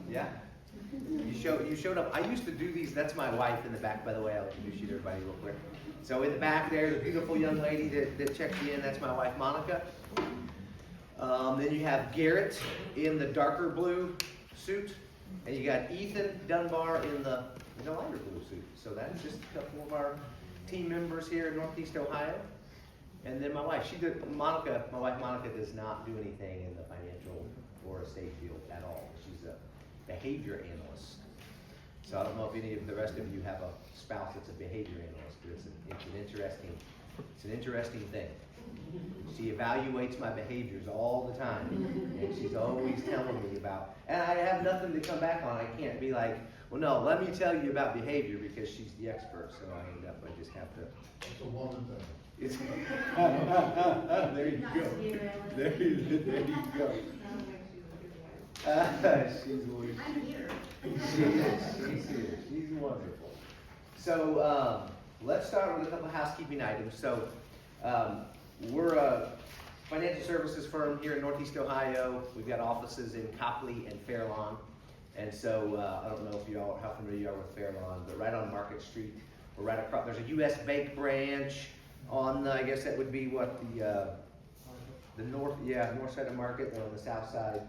Yeah. You showed up. I used to do these. That's my wife in the back, by the way. I'll introduce you to everybody real quick. So in the back there, the beautiful young lady that checked you in, that's my wife, Monica. Then you have Garrett in the darker blue suit. And you got Ethan Dunbar in the lighter blue suit. So that's just a couple of our team members here in Northeast Ohio. And then my wife, my wife Monica does not do anything in the financial or estate field at all. She's a behavior analyst. So I don't know if any of the rest of you have a spouse that's a behavior analyst, but it's an interesting thing. She evaluates my behaviors all the time, and she's always telling me about, and I have nothing to come back on. I can't be like, well, no, let me tell you about behavior because she's the expert, so I just have to. It's a woman thing. It's, there you go. There you go. I'm here. She's here. She's wonderful. So let's start with a couple of housekeeping items. So we're a financial services firm here in Northeast Ohio. We've got offices in Copley and Fairlawn. And so I don't know if you all how familiar you are with Fairlawn, but right on Market Street, we're right across. There's a U.S. Bank branch on I guess that would be what the north side of Market, and on the south side.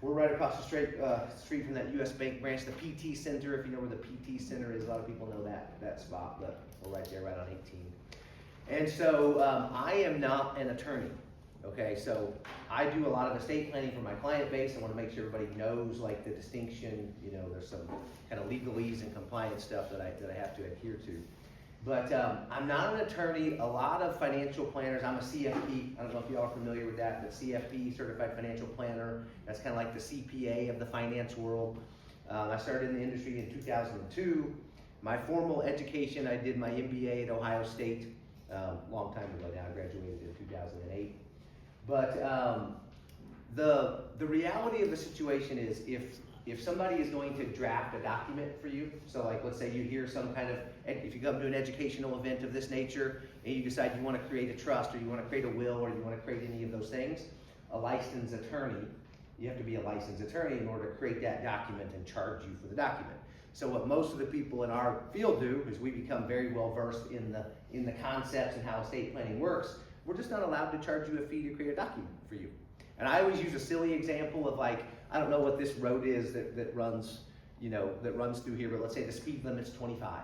We're right across the street from that U.S. Bank branch, the PT Center. If you know where the PT Center is, a lot of people know that spot, but we're right there, right on 18. And so I am not an attorney, okay? So I do a lot of estate planning for my client base. I want to make sure everybody knows like the distinction. You know, there's some kind of legalese and compliance stuff that I have to adhere to. But I'm not an attorney. A lot of financial planners, I'm a CFP. I don't know if you all are familiar with that, but CFP, Certified Financial Planner, that's kind of like the CPA of the finance world. I started in the industry in 2002. My formal education, I did my MBA at Ohio State long time ago now. I graduated in 2008. But the reality of the situation is if somebody is going to draft a document for you, so like let's say you hear some kind of, if you come to an educational event of this nature and you decide you want to create a trust or you want to create a will or you want to create any of those things, a licensed attorney, you have to be a licensed attorney in order to create that document and charge you for the document. So what most of the people in our field do is we become very well versed in the concepts and how estate planning works. We're just not allowed to charge you a fee to create a document for you. And I always use a silly example of like, I don't know what this road is that runs through here, but let's say the speed limit's 25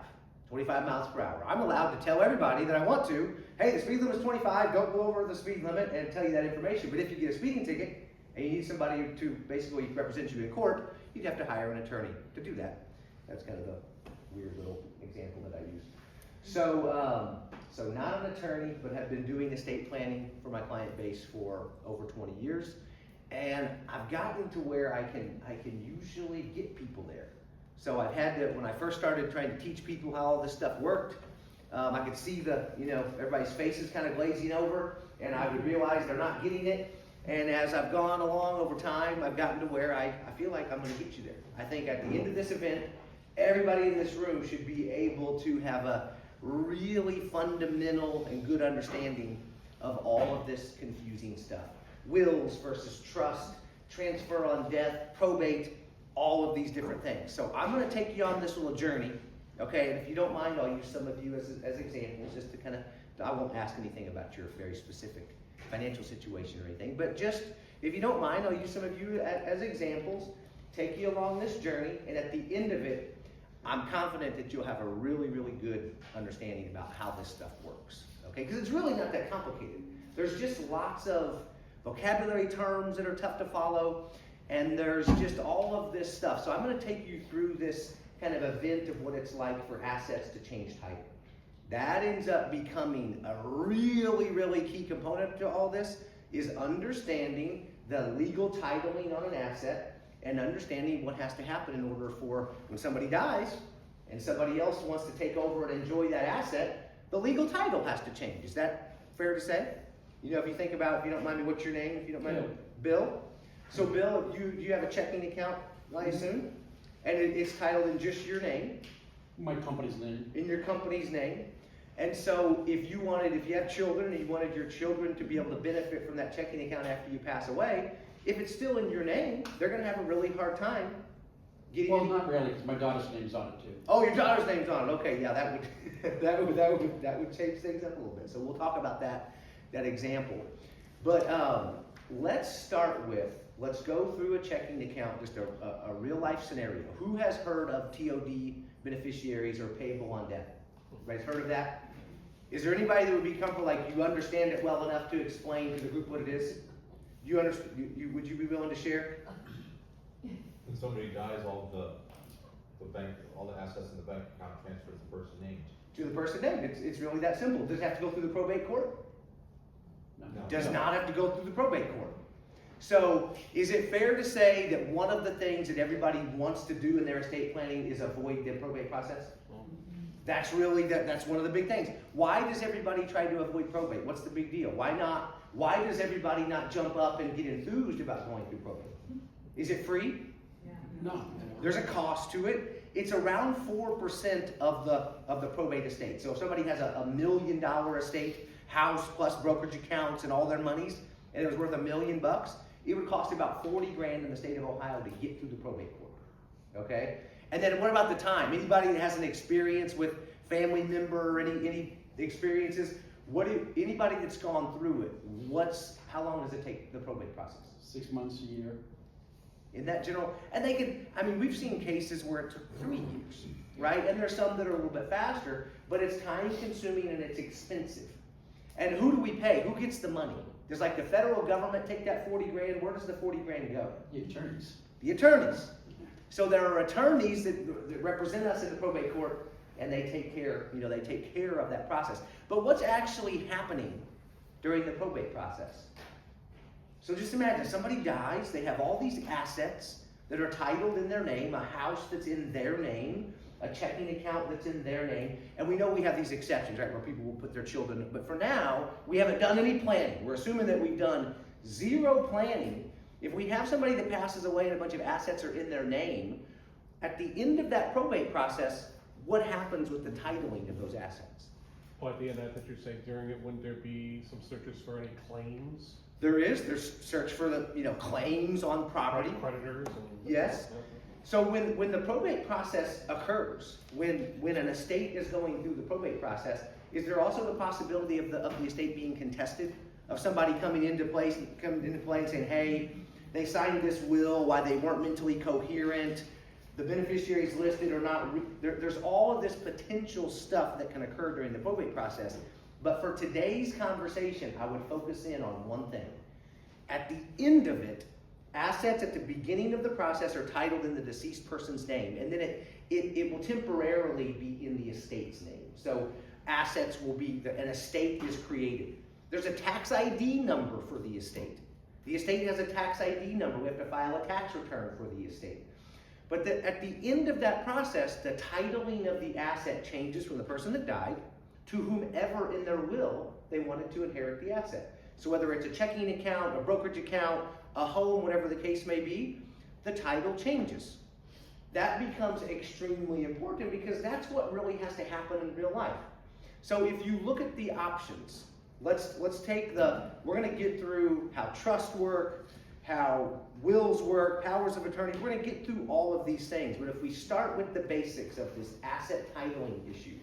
miles per hour. I'm allowed to tell everybody that I want to, hey, the speed limit's 25, don't go over the speed limit, and tell you that information. But if you get a speeding ticket and you need somebody to basically represent you in court, you'd have to hire an attorney to do that. That's kind of the weird little example that I use. So not an attorney, but have been doing estate planning for my client base for over 20 years. And I've gotten to where I can usually get people there. So I've had to, when I first started trying to teach people how all this stuff worked, I could see everybody's faces kind of glazing over, and I would realize they're not getting it. And as I've gone along over time, I've gotten to where I feel like I'm going to get you there. I think at the end of this event, everybody in this room should be able to have a really fundamental and good understanding of all of this confusing stuff. Wills versus trust, transfer on death, probate, all of these different things. So I'm going to take you on this little journey, okay? And if you don't mind, I'll use some of you as examples just to kind of, I won't ask anything about your very specific financial situation or anything, but just, if you don't mind, I'll use some of you as examples, take you along this journey, and at the end of it, I'm confident that you'll have a really, really good understanding about how this stuff works, okay? Because it's really not that complicated. There's just lots of vocabulary terms that are tough to follow, and there's just all of this stuff. So I'm going to take you through this kind of event of what it's like for assets to change title. That ends up becoming a really, really key component to all this, is understanding the legal titling on an asset and understanding what has to happen in order for when somebody dies and somebody else wants to take over and enjoy that asset, the legal title has to change. Is that fair to say? You know, if you think about, if you don't mind me, what's your name? If you don't mind, Bill. So Bill, you have a checking account, I assume, and it's titled in just your name. My company's name. In your company's name. And so if you have children and you wanted your children to be able to benefit from that checking account after you pass away, if it's still in your name, they're gonna have a really hard time getting Well, not really, because my daughter's name's on it too. Oh, your daughter's name's on it. Okay, yeah, that would that would change things up a little bit. So we'll talk about that example. But let's go through a checking account, just a real life scenario. Who has heard of TOD beneficiaries or payable on death? Everybody's heard of that? Is there anybody that would be comfortable, like you understand it well enough to explain to the group what it is? You understand? Would you be willing to share? When somebody dies, all the assets in the bank account transfer to the person named. To the person named. It's really that simple. Does it have to go through the probate court? No. Does not have to go through the probate court. So is it fair to say that one of the things that everybody wants to do in their estate planning is avoid the probate process? That's one of the big things. Why does everybody try to avoid probate? What's the big deal? Why does everybody not jump up and get enthused about going through probate? Is it free? No. There's a cost to it. It's around 4% of the probate estate. So if somebody has a $1 million estate, house plus brokerage accounts and all their monies, and it was worth $1 million, it would cost about 40 grand in the state of Ohio to get through the probate court. Okay? And then what about the time? Anybody that has an experience with family member or any experiences, anybody that's gone through it, how long does it take the probate process? 6 months, a year. In that general, and we've seen cases where it took 3 years, right? And there's some that are a little bit faster, but it's time consuming and it's expensive. And who do we pay? Who gets the money? Does like the federal government take that 40 grand? Where does the 40 grand go? The attorneys. The attorneys. So there are attorneys that represent us in the probate court, and they take care of that process. But what's actually happening during the probate process? So just imagine somebody dies, they have all these assets that are titled in their name, a house that's in their name, a checking account that's in their name, and we know we have these exceptions, right, where people will put their children, but for now, we haven't done any planning. We're assuming that we've done zero planning. If we have somebody that passes away and a bunch of assets are in their name, at the end of that probate process, what happens with the titling of those assets? Well, at the end of that you're saying during it, wouldn't there be some searches for any claims? There's search for the, claims on property. Creditors and... Yes. So when the probate process occurs, when an estate is going through the probate process, is there also the possibility of the estate being contested? Of somebody coming into play and saying, hey, they signed this will while they weren't mentally coherent, the beneficiaries listed or not, there's all of this potential stuff that can occur during the probate process. But for today's conversation, I would focus in on one thing. At the end of it, assets at the beginning of the process are titled in the deceased person's name, and then it will temporarily be in the estate's name. So assets will be, an estate is created. There's a tax ID number for the estate. The estate has a tax ID number. We have to file a tax return for the estate. But at the end of that process, the titling of the asset changes from the person that died to whomever in their will they wanted to inherit the asset. So whether it's a checking account, a brokerage account, a home, whatever the case may be, the title changes. That becomes extremely important because that's what really has to happen in real life. So if you look at the options, let's take we're gonna get through how trusts work, how wills work, powers of attorney. We're gonna get through all of these things. But if we start with the basics of this asset titling issue,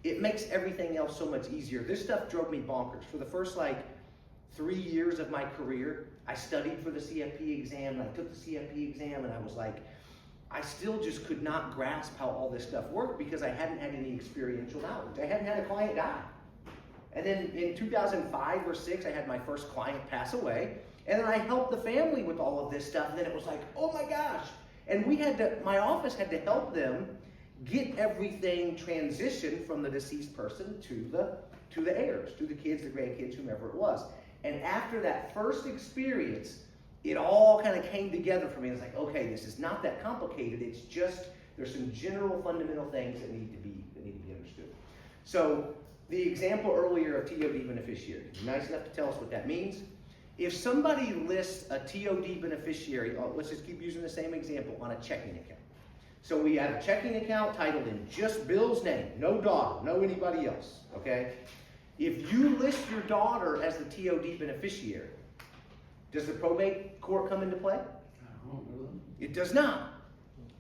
it makes everything else so much easier. This stuff drove me bonkers. For the first 3 years of my career, I studied for the CFP exam, and I took the CFP exam, and I was like, I still just could not grasp how all this stuff worked because I hadn't had any experiential knowledge. I hadn't had a client die. And then in 2005 or 6, I had my first client pass away, and then I helped the family with all of this stuff, and then it was like, oh my gosh. And my office had to help them get everything transitioned from the deceased person to the heirs, to the kids, the grandkids, whomever it was. And after that first experience, it all kind of came together for me. It's like, okay, this is not that complicated. It's just there's some general fundamental things that need to be understood. So the example earlier of TOD beneficiary, nice enough to tell us what that means. If somebody lists a TOD beneficiary, let's just keep using the same example, on a checking account. So we have a checking account titled in just Bill's name, no daughter, no anybody else, okay? If you list your daughter as the TOD beneficiary, does the probate court come into play? I don't know. It does not.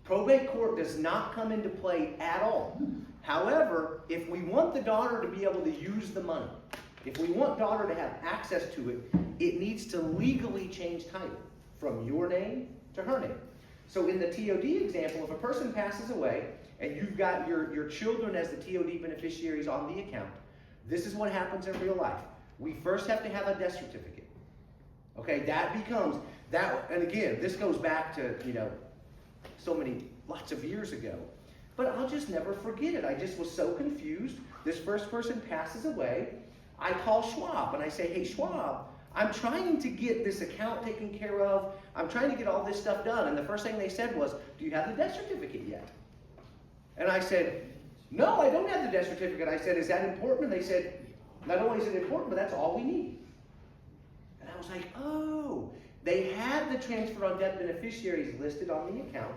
Probate court does not come into play at all. However, if we want the daughter to be able to use the money, if we want daughter to have access to it, it needs to legally change title from your name to her name. So in the TOD example, if a person passes away and you've got your children as the TOD beneficiaries on the account, this is what happens in real life. We first have to have a death certificate. Okay, that becomes, and again, this goes back to, lots of years ago. But I'll just never forget it. I just was so confused. This first person passes away. I call Schwab and I say, hey Schwab, I'm trying to get this account taken care of. I'm trying to get all this stuff done. And the first thing they said was, do you have the death certificate yet? And I said, no, I don't have the death certificate. I said, is that important? And they said, not only is it important, but that's all we need. And I was like, oh, they had the transfer on death beneficiaries listed on the account,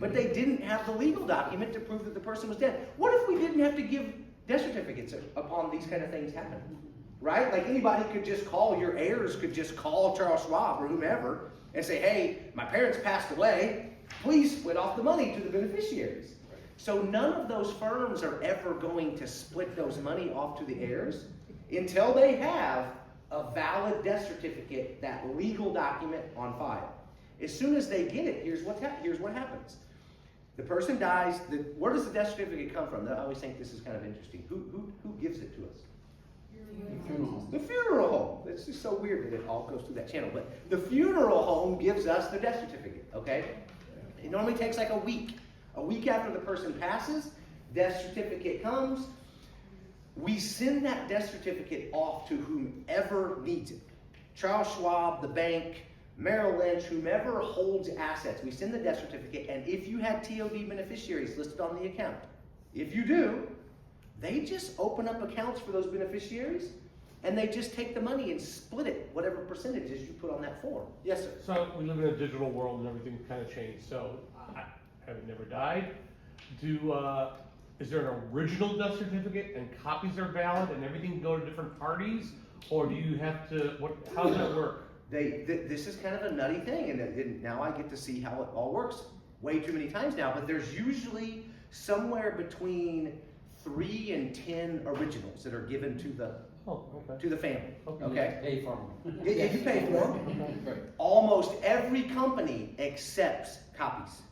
but they didn't have the legal document to prove that the person was dead. What if we didn't have to give death certificates upon these kind of things happen? Right? Like anybody could just call, your heirs could just call Charles Schwab or whomever and say, hey, my parents passed away, please split off the money to the beneficiaries. So none of those firms are ever going to split those money off to the heirs until they have a valid death certificate, that legal document on file. As soon as they get it, here's what happens. The person dies. Where does the death certificate come from? I always think this is kind of interesting. Who gives it to us? The funeral home. The funeral home. It's just so weird that it all goes through that channel. But the funeral home gives us the death certificate, okay? It normally takes like a week. A week after the person passes, death certificate comes. We send that death certificate off to whomever needs it. Charles Schwab, the bank, Merrill Lynch, whomever holds assets. We send the death certificate, and if you had TOD beneficiaries listed on the account, if you do, they just open up accounts for those beneficiaries, and they just take the money and split it, whatever percentages you put on that form. Yes, sir. So we live in a digital world and everything kind of changed. So I having never died, is there an original death certificate and copies are valid and everything go to different parties, or do you have to? How does that work? This is kind of a nutty thing, and now I get to see how it all works way too many times now. But there's usually somewhere between 3 and 10 originals that are given to the family. Okay. Pay for them. If you pay for them. Right. Almost every company accepts copies.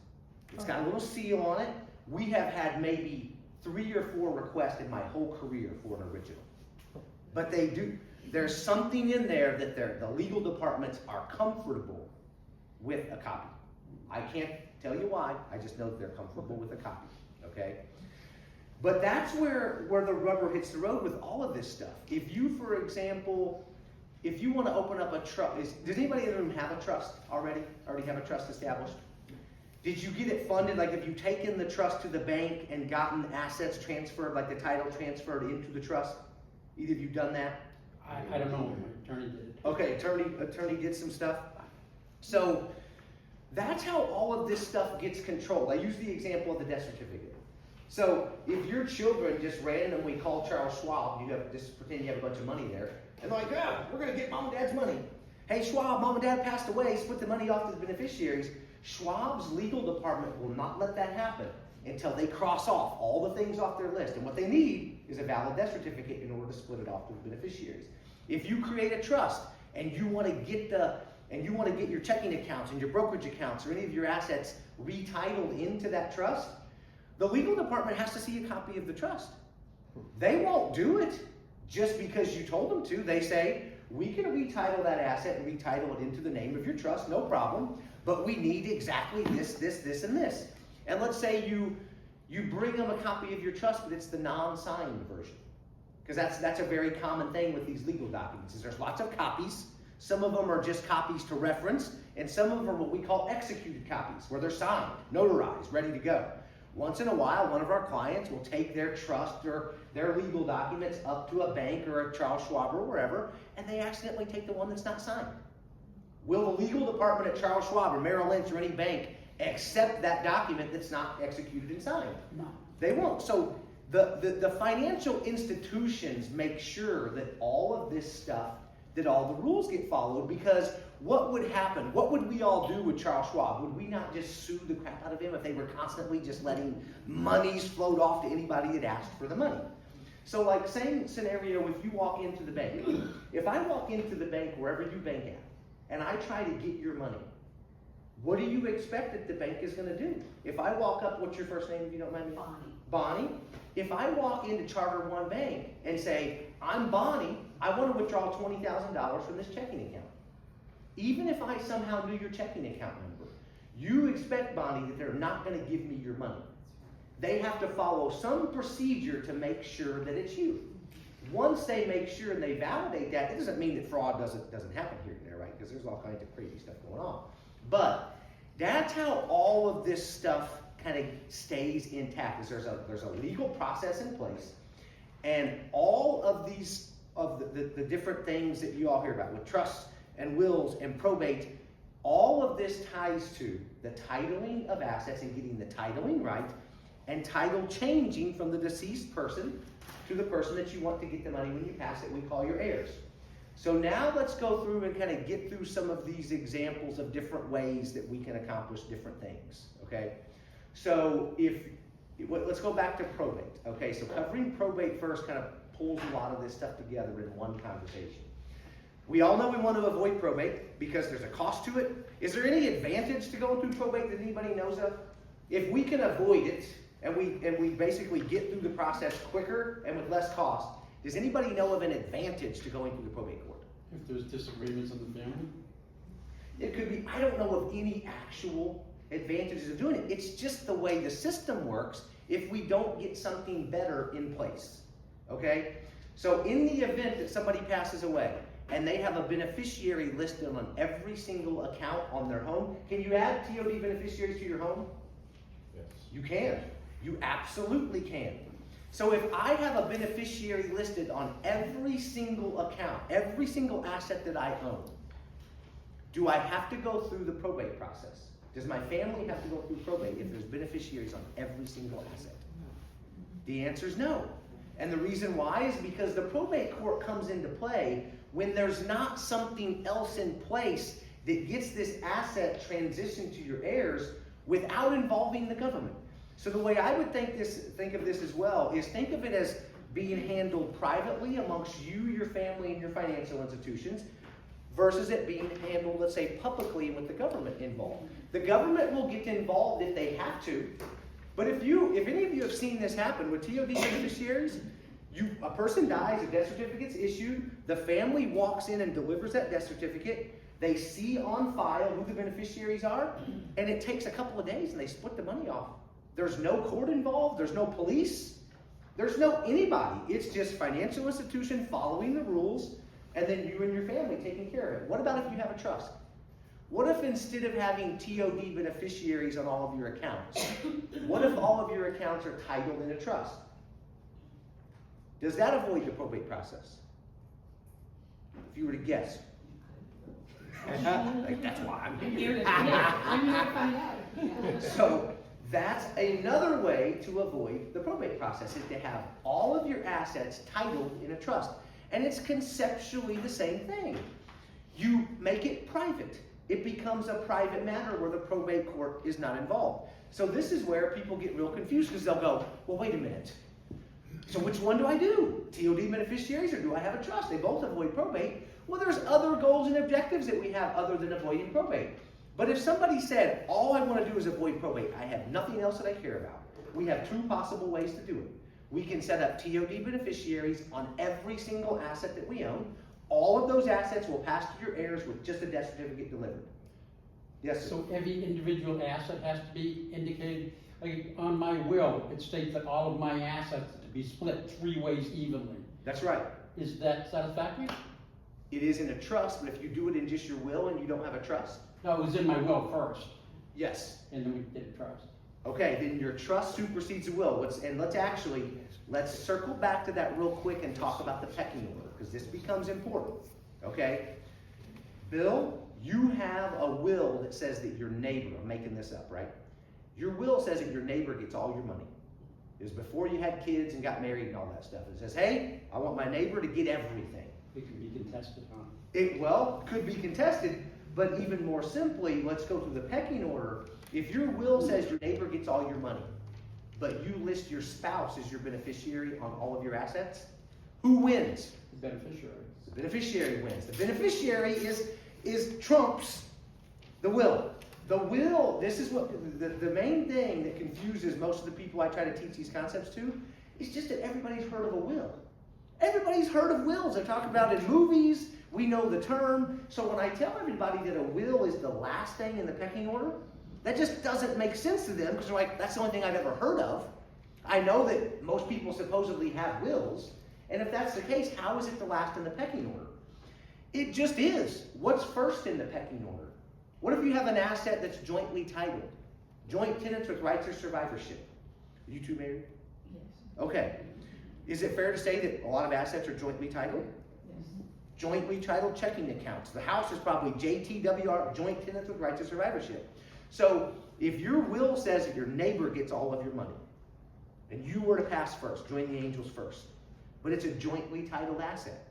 It's got a little seal on it. We have had maybe 3 or 4 requests in my whole career for an original. But they do. There's something in there that the legal departments are comfortable with a copy. I can't tell you why. I just know that they're comfortable with a copy. Okay. But that's where the rubber hits the road with all of this stuff. If you, for example, if you want to open up a trust, does anybody in the room have a trust already? Already have a trust established? Did you get it funded? Like, have you taken the trust to the bank and gotten assets transferred, like the title transferred into the trust? Either of you done that? I don't know. My attorney did it. Okay, attorney did some stuff. So that's how all of this stuff gets controlled. I use the example of the death certificate. So if your children just randomly call Charles Schwab, just pretend you have a bunch of money there, and they're like, yeah, we're gonna get mom and dad's money. Hey Schwab, mom and dad passed away, split the money off to the beneficiaries. Schwab's legal department will not let that happen until they cross off all the things off their list. And what they need is a valid death certificate in order to split it off to the beneficiaries. If you create a trust and you want to get your checking accounts and your brokerage accounts or any of your assets retitled into that trust, the legal department has to see a copy of the trust. They won't do it just because you told them to. They say, we can retitle that asset and retitle it into the name of your trust, no problem, but we need exactly this, and this. And let's say you bring them a copy of your trust, but it's the non-signed version. Because that's a very common thing with these legal documents, is there's lots of copies. Some of them are just copies to reference, and some of them are what we call executed copies, where they're signed, notarized, ready to go. Once in a while, one of our clients will take their trust or their legal documents up to a bank or a Charles Schwab or wherever, and they accidentally take the one that's not signed. Will the legal department at Charles Schwab or Merrill Lynch or any bank accept that document that's not executed and signed. No. They won't. So the financial institutions make sure that all of this stuff, that all the rules get followed, because what would happen? What would we all do with Charles Schwab? Would we not just sue the crap out of him if they were constantly just letting monies float off to anybody that asked for the money? So like same scenario if you walk into the bank. If I walk into the bank wherever you bank at, and I try to get your money, what do you expect that the bank is gonna do? If I walk up, what's your first name if you don't mind me? Bonnie. If I walk into Charter One Bank and say, I'm Bonnie, I want to withdraw $20,000 from this checking account. Even if I somehow knew your checking account number, you expect, Bonnie, that they're not going to give me your money. They have to follow some procedure to make sure that it's you. Once they make sure and they validate that, it doesn't mean that fraud doesn't happen here and there, right? Because there's all kinds of crazy stuff going on. But that's how all of this stuff kind of stays intact. Is there's a legal process in place, and all of these the different things that you all hear about with trusts and wills and probate, all of this ties to the titling of assets and getting the titling right, and title changing from the deceased person to the person that you want to get the money when you pass it. We call your heirs. So now let's go through and kind of get through some of these examples of different ways that we can accomplish different things, okay? So let's go back to probate, okay? So covering probate first kind of pulls a lot of this stuff together in one conversation. We all know we want to avoid probate because there's a cost to it. Is there any advantage to going through probate that anybody knows of? If we can avoid it and we basically get through the process quicker and with less cost, does anybody know of an advantage to going through the probate court? If there's disagreements in the family? It could be, I don't know of any actual advantages of doing it. It's just the way the system works if we don't get something better in place, okay? So in the event that somebody passes away and they have a beneficiary listed on every single account on their home, can you add TOD beneficiaries to your home? Yes. You can. You absolutely can. So if I have a beneficiary listed on every single account, every single asset that I own, do I have to go through the probate process? Does my family have to go through probate if there's beneficiaries on every single asset? The answer is no. And the reason why is because the probate court comes into play when there's not something else in place that gets this asset transitioned to your heirs without involving the government. So the way I would think of this as well is think of it as being handled privately amongst you, your family, and your financial institutions, versus it being handled, let's say, publicly with the government involved. The government will get involved if they have to, but if any of you have seen this happen with TOD beneficiaries, a person dies, a death certificate's issued, the family walks in and delivers that death certificate, they see on file who the beneficiaries are, and it takes a couple of days and they split the money off. There's no court involved, there's no police, there's no anybody. It's just financial institution following the rules, and then you and your family taking care of it. What about if you have a trust? What if instead of having TOD beneficiaries on all of your accounts, what if all of your accounts are titled in a trust? Does that avoid the probate process? If you were to guess. Like, that's why I'm here. I'm here to find out. Yeah. So that's another way to avoid the probate process, is to have all of your assets titled in a trust. And it's conceptually the same thing. You make it private. It becomes a private matter where the probate court is not involved. So this is where people get real confused because they'll go, well, wait a minute. So which one do I do? TOD beneficiaries or do I have a trust? They both avoid probate. Well, there's other goals and objectives that we have other than avoiding probate. But if somebody said, all I want to do is avoid probate, I have nothing else that I care about, we have two possible ways to do it. We can set up TOD beneficiaries on every single asset that we own. All of those assets will pass to your heirs with just a death certificate delivered. Yes, sir. So every individual asset has to be indicated, like on my will, it states that all of my assets to be split 3 ways evenly. That's right. Is that satisfactory? It is in a trust, but if you do it in just your will and you don't have a trust, No, it was in my will first, yes. and then we did a trust. Okay, then your trust supersedes the will. Let's circle back to that real quick and talk about the pecking order, because this becomes important. Okay? Bill, you have a will that says that your neighbor, I'm making this up, right? Your will says that your neighbor gets all your money. It was before you had kids and got married and all that stuff. It says, hey, I want my neighbor to get everything. It can be contested, huh? It, well, could be contested, but even more simply, let's go through the pecking order. If your will says your neighbor gets all your money, but you list your spouse as your beneficiary on all of your assets, who wins? The beneficiary. The beneficiary wins. The beneficiary is trumps the will. The will, this is what, the main thing that confuses most of the people I try to teach these concepts to, is just that everybody's heard of a will. Everybody's heard of wills. They're talking about in movies. We know the term. So when I tell everybody that a will is the last thing in the pecking order, that just doesn't make sense to them because they're like, that's the only thing I've ever heard of. I know that most people supposedly have wills. And if that's the case, how is it the last in the pecking order? It just is. What's first in the pecking order? What if you have an asset that's jointly titled? Joint tenants with rights of survivorship. Are you two married? Yes. Okay. Is it fair to say that a lot of assets are jointly titled? Yes. Jointly titled checking accounts. The house is probably JTWR, joint tenants with rights of survivorship. So if your will says that your neighbor gets all of your money, and you were to pass first, join the angels first, but it's a jointly titled asset,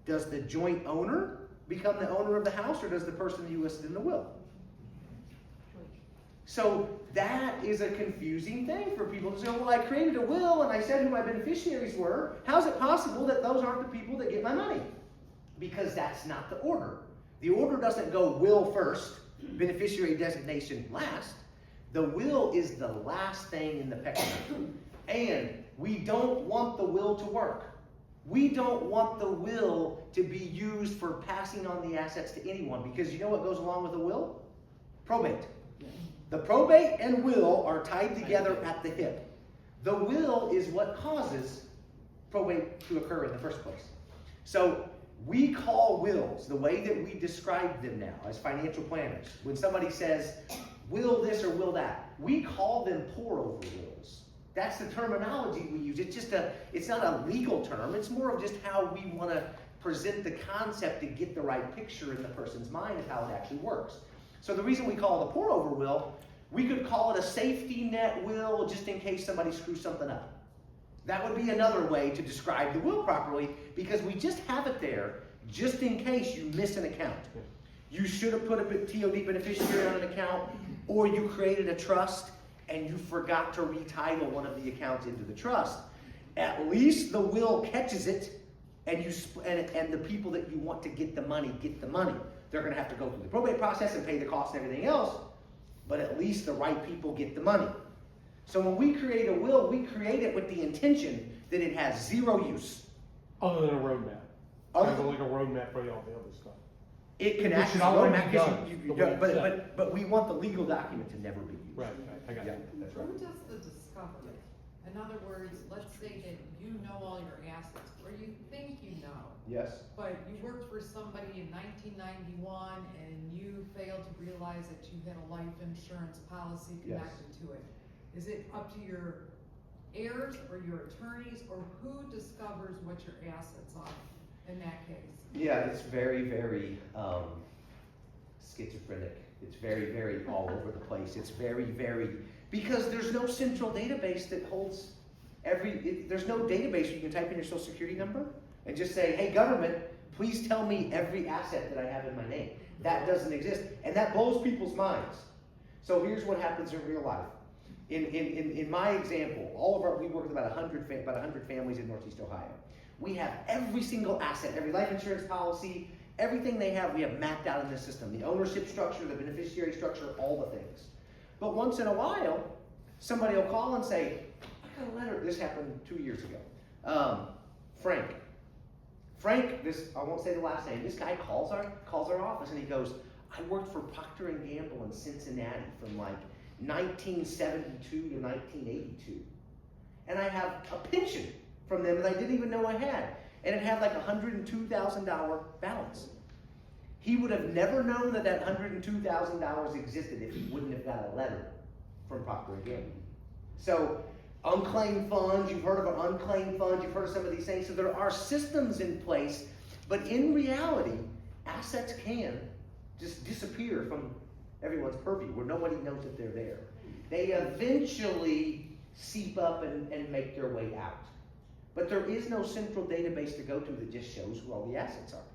does the joint owner become the owner of the house, or does the person you listed in the will? So that is a confusing thing for people to say, well, I created a will and I said who my beneficiaries were. How's it possible that those aren't the people that get my money? Because that's not the order. The order doesn't go will first, beneficiary designation last. The will is the last thing in the pecking order. And we don't want the will to work. We don't want the will to be used for passing on the assets to anyone, because you know what goes along with a will? Probate. The probate and will are tied together at the hip. The will is what causes probate to occur in the first place. So we call wills, the way that we describe them now as financial planners, when somebody says, will this or will that, we call them pour-over wills. That's the terminology we use. It's not a legal term. It's more of just how we want to present the concept to get the right picture in the person's mind of how it actually works. So the reason we call it a pour-over will, we could call it a safety net will just in case somebody screws something up. That would be another way to describe the will properly, because we just have it there just in case you miss an account. You should have put a TOD beneficiary on an account, or you created a trust and you forgot to retitle one of the accounts into the trust. At least the will catches it, and the people that you want to get the money get the money. They're going to have to go through the probate process and pay the cost and everything else, but at least the right people get the money. So when we create a will, we create it with the intention that it has zero use. Other than a roadmap. Kind of like a roadmap for all the other stuff. It can It act should as a already roadmap, be 'cause done, you- the way it's but we want the legal document to never be used. Right, I got Yeah, it. that's right. Who does the discovery? In other words, let's say that you know all your assets, or you think you know, Yes. but you worked for somebody in 1991 and you failed to realize that you had a life insurance policy Yes. connected to it. Is it up to your heirs or your attorneys, or who discovers what your assets are in that case? Yeah, it's very, very schizophrenic. It's very, very all over the place. It's very, very, because there's no central database that holds there's no database you can type in your social security number and just say, hey government, please tell me every asset that I have in my name. That doesn't exist, and that blows people's minds. So here's what happens in real life. In my example, we work with about 100 families in Northeast Ohio. We have every single asset, every life insurance policy, everything they have, we have mapped out in the system. The ownership structure, the beneficiary structure, all the things. But once in a while, somebody will call and say, I got a letter. This happened 2 years ago. Frank, I won't say the last name. This guy calls our office and he goes, I worked for Procter & Gamble in Cincinnati from like 1972 to 1982. And I have a pension from them that I didn't even know I had. And it had like $102,000 balance. He would have never known that $102,000 existed if he wouldn't have got a letter from Procter & Gamble. So unclaimed funds, you've heard of an unclaimed fund, you've heard of some of these things. So there are systems in place, but in reality, assets can just disappear from everyone's purview, where nobody knows that they're there. They eventually seep up and make their way out. But there is no central database to go to that just shows who all the assets are.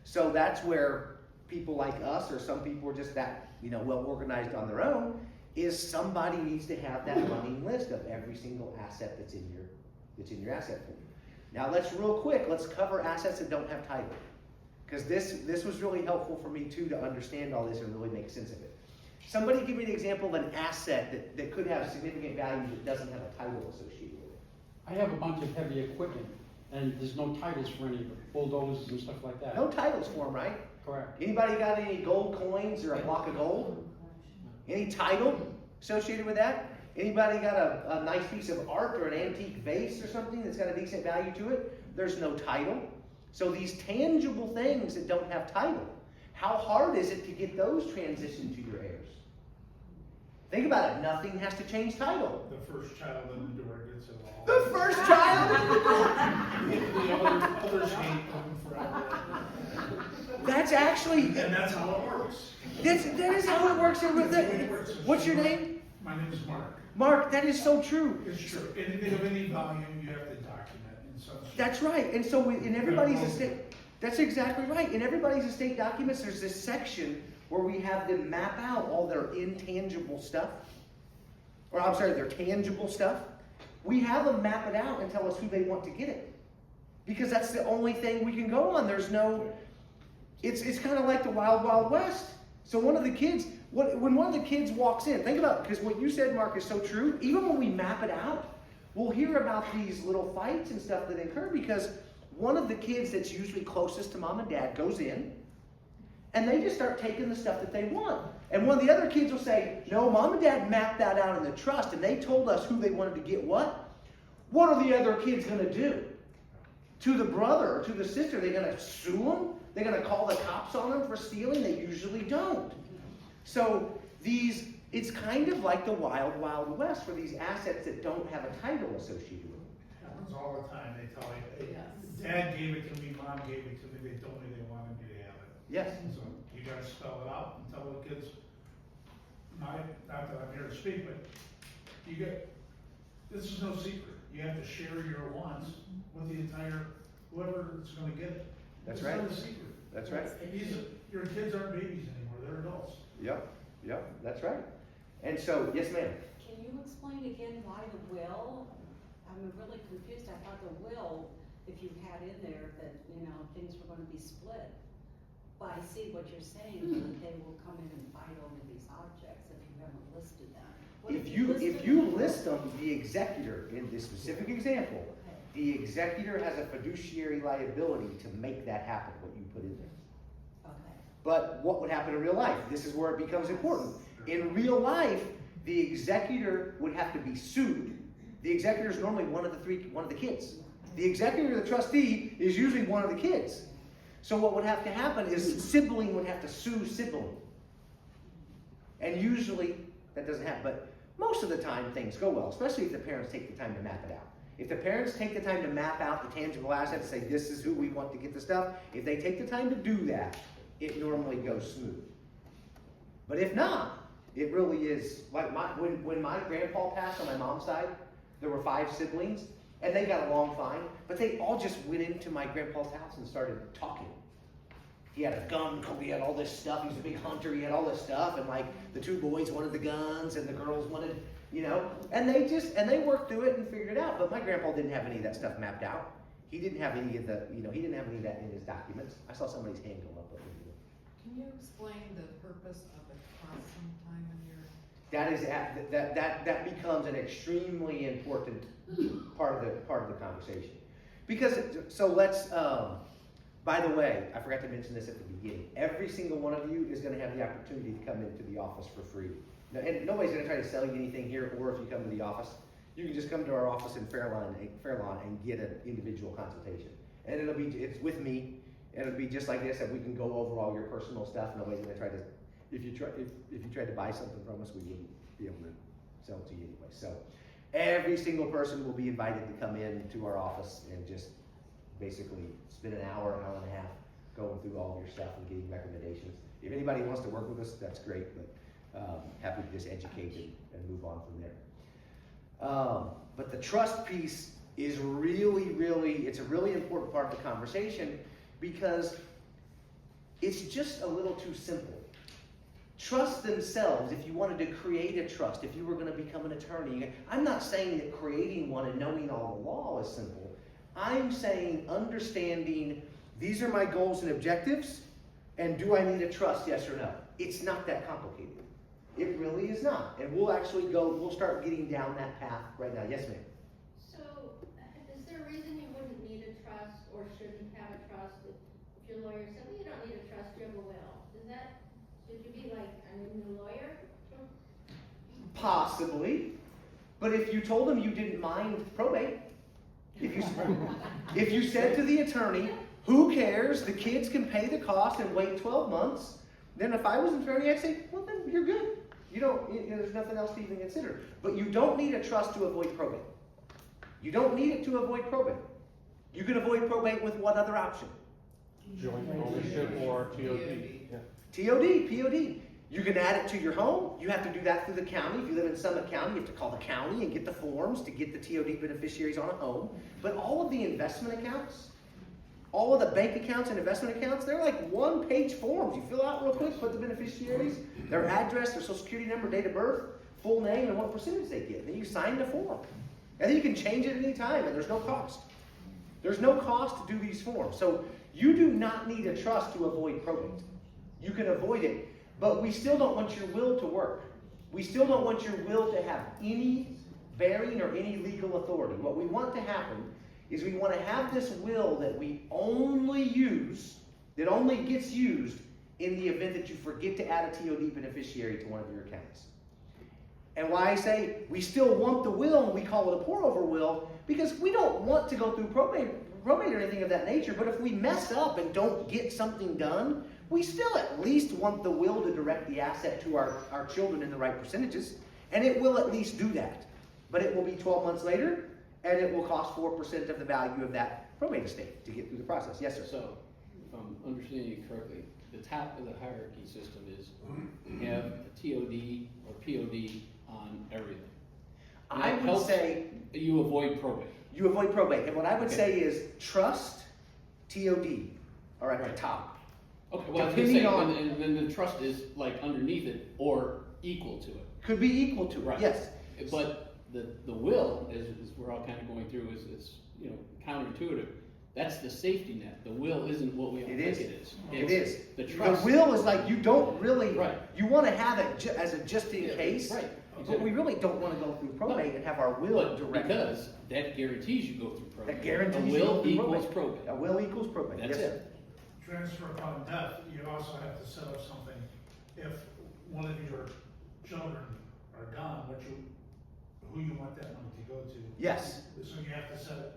So that's where people like us, or some people are just that, well organized on their own, is somebody needs to have that running list of every single asset that's in your asset pool. Now let's cover assets that don't have title. Because this was really helpful for me too, to understand all this and really make sense of it. Somebody give me an example of an asset that could have significant value that doesn't have a title associated with it. I have a bunch of heavy equipment, and there's no titles for any of it, bulldozers and stuff like that. No titles for them, right? Correct. Anybody got any gold coins or a block of gold? Any title associated with that? Anybody got a nice piece of art or an antique vase or something that's got a decent value to it? There's no title. So these tangible things that don't have title, how hard is it to get those transitioned to your heirs? Think about it, nothing has to change title. The first child in the door gets it all. The first child in the door! The others hate them forever. That's actually, And that's how it works. that is how it works. What's your name? My name is Mark. Mark, that is so true. It's true. Anything of any volume, you have to document in some sort. That's right. And so in everybody's estate, that's exactly right. In everybody's estate documents, there's this section where we have them map out all their intangible stuff. Or I'm sorry, their tangible stuff. We have them map it out and tell us who they want to get it. Because that's the only thing we can go on. There's no, it's kind of like the Wild Wild West. So when one of the kids walks in, think about it, because what you said, Mark, is so true. Even when we map it out, we'll hear about these little fights and stuff that occur because one of the kids that's usually closest to mom and dad goes in, and they just start taking the stuff that they want. And one of the other kids will say, no, mom and dad mapped that out in the trust, and they told us who they wanted to get what. What are the other kids going to do? To the brother or to the sister, they're going to sue them? They're going to call the cops on them for stealing? They usually don't. So it's kind of like the Wild Wild West for these assets that don't have a title associated with them. Happens all the time. They tell me, hey, Dad gave it to me, Mom gave it to me, they told me they wanted me to have it. Yes. So you gotta spell it out and tell the kids, not that I'm here to speak, but this is no secret. You have to share your wants with the entire, whoever is gonna get it. That's It's right. not a secret. That's right. Your kids aren't babies anymore, they're adults. Yep, that's right. And so, yes, ma'am. Can you explain again why the will? I'm really confused. I thought the will, if you had in there that, things were gonna be split. But I see what you're saying, that they will come in and fight over these objects if you haven't listed them. What If you list them, the executor, in this specific example, the executor has a fiduciary liability to make that happen, what you put in there. Okay. But what would happen in real life? This is where it becomes important. In real life, the executor would have to be sued. The executor is normally one of the kids. The executor, the trustee, is usually one of the kids. So what would have to happen is sibling would have to sue sibling. And usually that doesn't happen. But most of the time things go well, especially if the parents take the time to map it out. If the parents take the time to map out the tangible assets, say this is who we want to get the stuff, if they take the time to do that, it normally goes smooth. But if not, it really is, like when my grandpa passed on my mom's side, there were 5 siblings, and they got along fine, but they all just went into my grandpa's house and started talking. He had a gun, he had all this stuff, he was a big hunter, he had all this stuff, and like the 2 boys wanted the guns, and the girls wanted, and they worked through it and figured it out, but my grandpa didn't have any of that stuff mapped out. He didn't have any of the, he didn't have any of that in his documents. I saw somebody's hand go up. Can you explain the purpose of a trust sometime in your? That becomes an extremely important part of the conversation. Because, so let's, by the way, I forgot to mention this at the beginning. Every single one of you is going to have the opportunity to come into the office for free. And nobody's going to try to sell you anything here, or if you come to the office, you can just come to our office in Fairlawn and get an individual consultation. And it's with me, and it'll be just like this, and we can go over all your personal stuff. Nobody's going to try to, if you tried to buy something from us, we wouldn't be able to sell it to you anyway. So every single person will be invited to come in to our office and just basically spend an hour and a half going through all of your stuff and getting recommendations. If anybody wants to work with us, that's great, but, happy to just educate and move on from there. But the trust piece is really, it's a really important part of the conversation because it's just a little too simple. Trusts themselves, if you wanted to create a trust, if you were gonna become an attorney, I'm not saying that creating one and knowing all the law is simple. I'm saying understanding these are my goals and objectives, and do I need a trust, yes or no? It's not that complicated. It really is not. And we'll start getting down that path right now. Yes, ma'am. So, is there a reason you wouldn't need a trust or shouldn't have a trust if your lawyer said, well, you don't need a trust, you have a will? Should you be like a new lawyer? Possibly. But if you told them you didn't mind probate, if you said to the attorney, who cares, the kids can pay the cost and wait 12 months, then if I was an attorney, I'd say, well, then you're good. There's nothing else to even consider. But you don't need a trust to avoid probate. You don't need it to avoid probate. You can avoid probate with what other option? Joint ownership or TOD. Yeah. POD. You can add it to your home. You have to do that through the county. If you live in Summit County, you have to call the county and get the forms to get the TOD beneficiaries on a home. But all of the investment accounts, all of the bank accounts and investment accounts, they're like one-page forms. You fill out real quick, put the beneficiaries, their address, their social security number, date of birth, full name, and what percentage they get. Then you sign the form. And then you can change it at any time, and there's no cost. There's no cost to do these forms. So you do not need a trust to avoid probate. You can avoid it, but we still don't want your will to work. We still don't want your will to have any bearing or any legal authority. What we want to happen is we want to have this will that we only use, that only gets used in the event that you forget to add a TOD beneficiary to one of your accounts. And why I say we still want the will, and we call it a pour-over will, because we don't want to go through probate or anything of that nature, but if we mess up and don't get something done, we still at least want the will to direct the asset to our children in the right percentages, and it will at least do that. But it will be 12 months later, and it will cost 4% of the value of that probate estate to get through the process. Yes, sir. So, if I'm understanding you correctly, the top of the hierarchy system is have a TOD or POD on everything. And I that would helps say you avoid probate. you avoid probate. And what I would Okay. say is trust, TOD are at the top. Okay, well, I was gonna Depending say, on- and then the trust is like underneath it or equal to it. Could be equal to it, Right. yes. But the will, as we're all kind of going through, is counterintuitive. That's the safety net. The will isn't what we all It think is. it is. It It's is. The The trust. will is like you don't really, Right. you want to have it as a just in Yeah, case, right, but we really don't want to go through probate and have our will But direct. because that guarantees you go through probate. That guarantees A you go will through equals probate. probate. A will equals probate. That's Yes, it. sir. Transfer upon death, you also have to set up something, if one of your children are gone, who you want that money to go to. Yes. So you have to set it,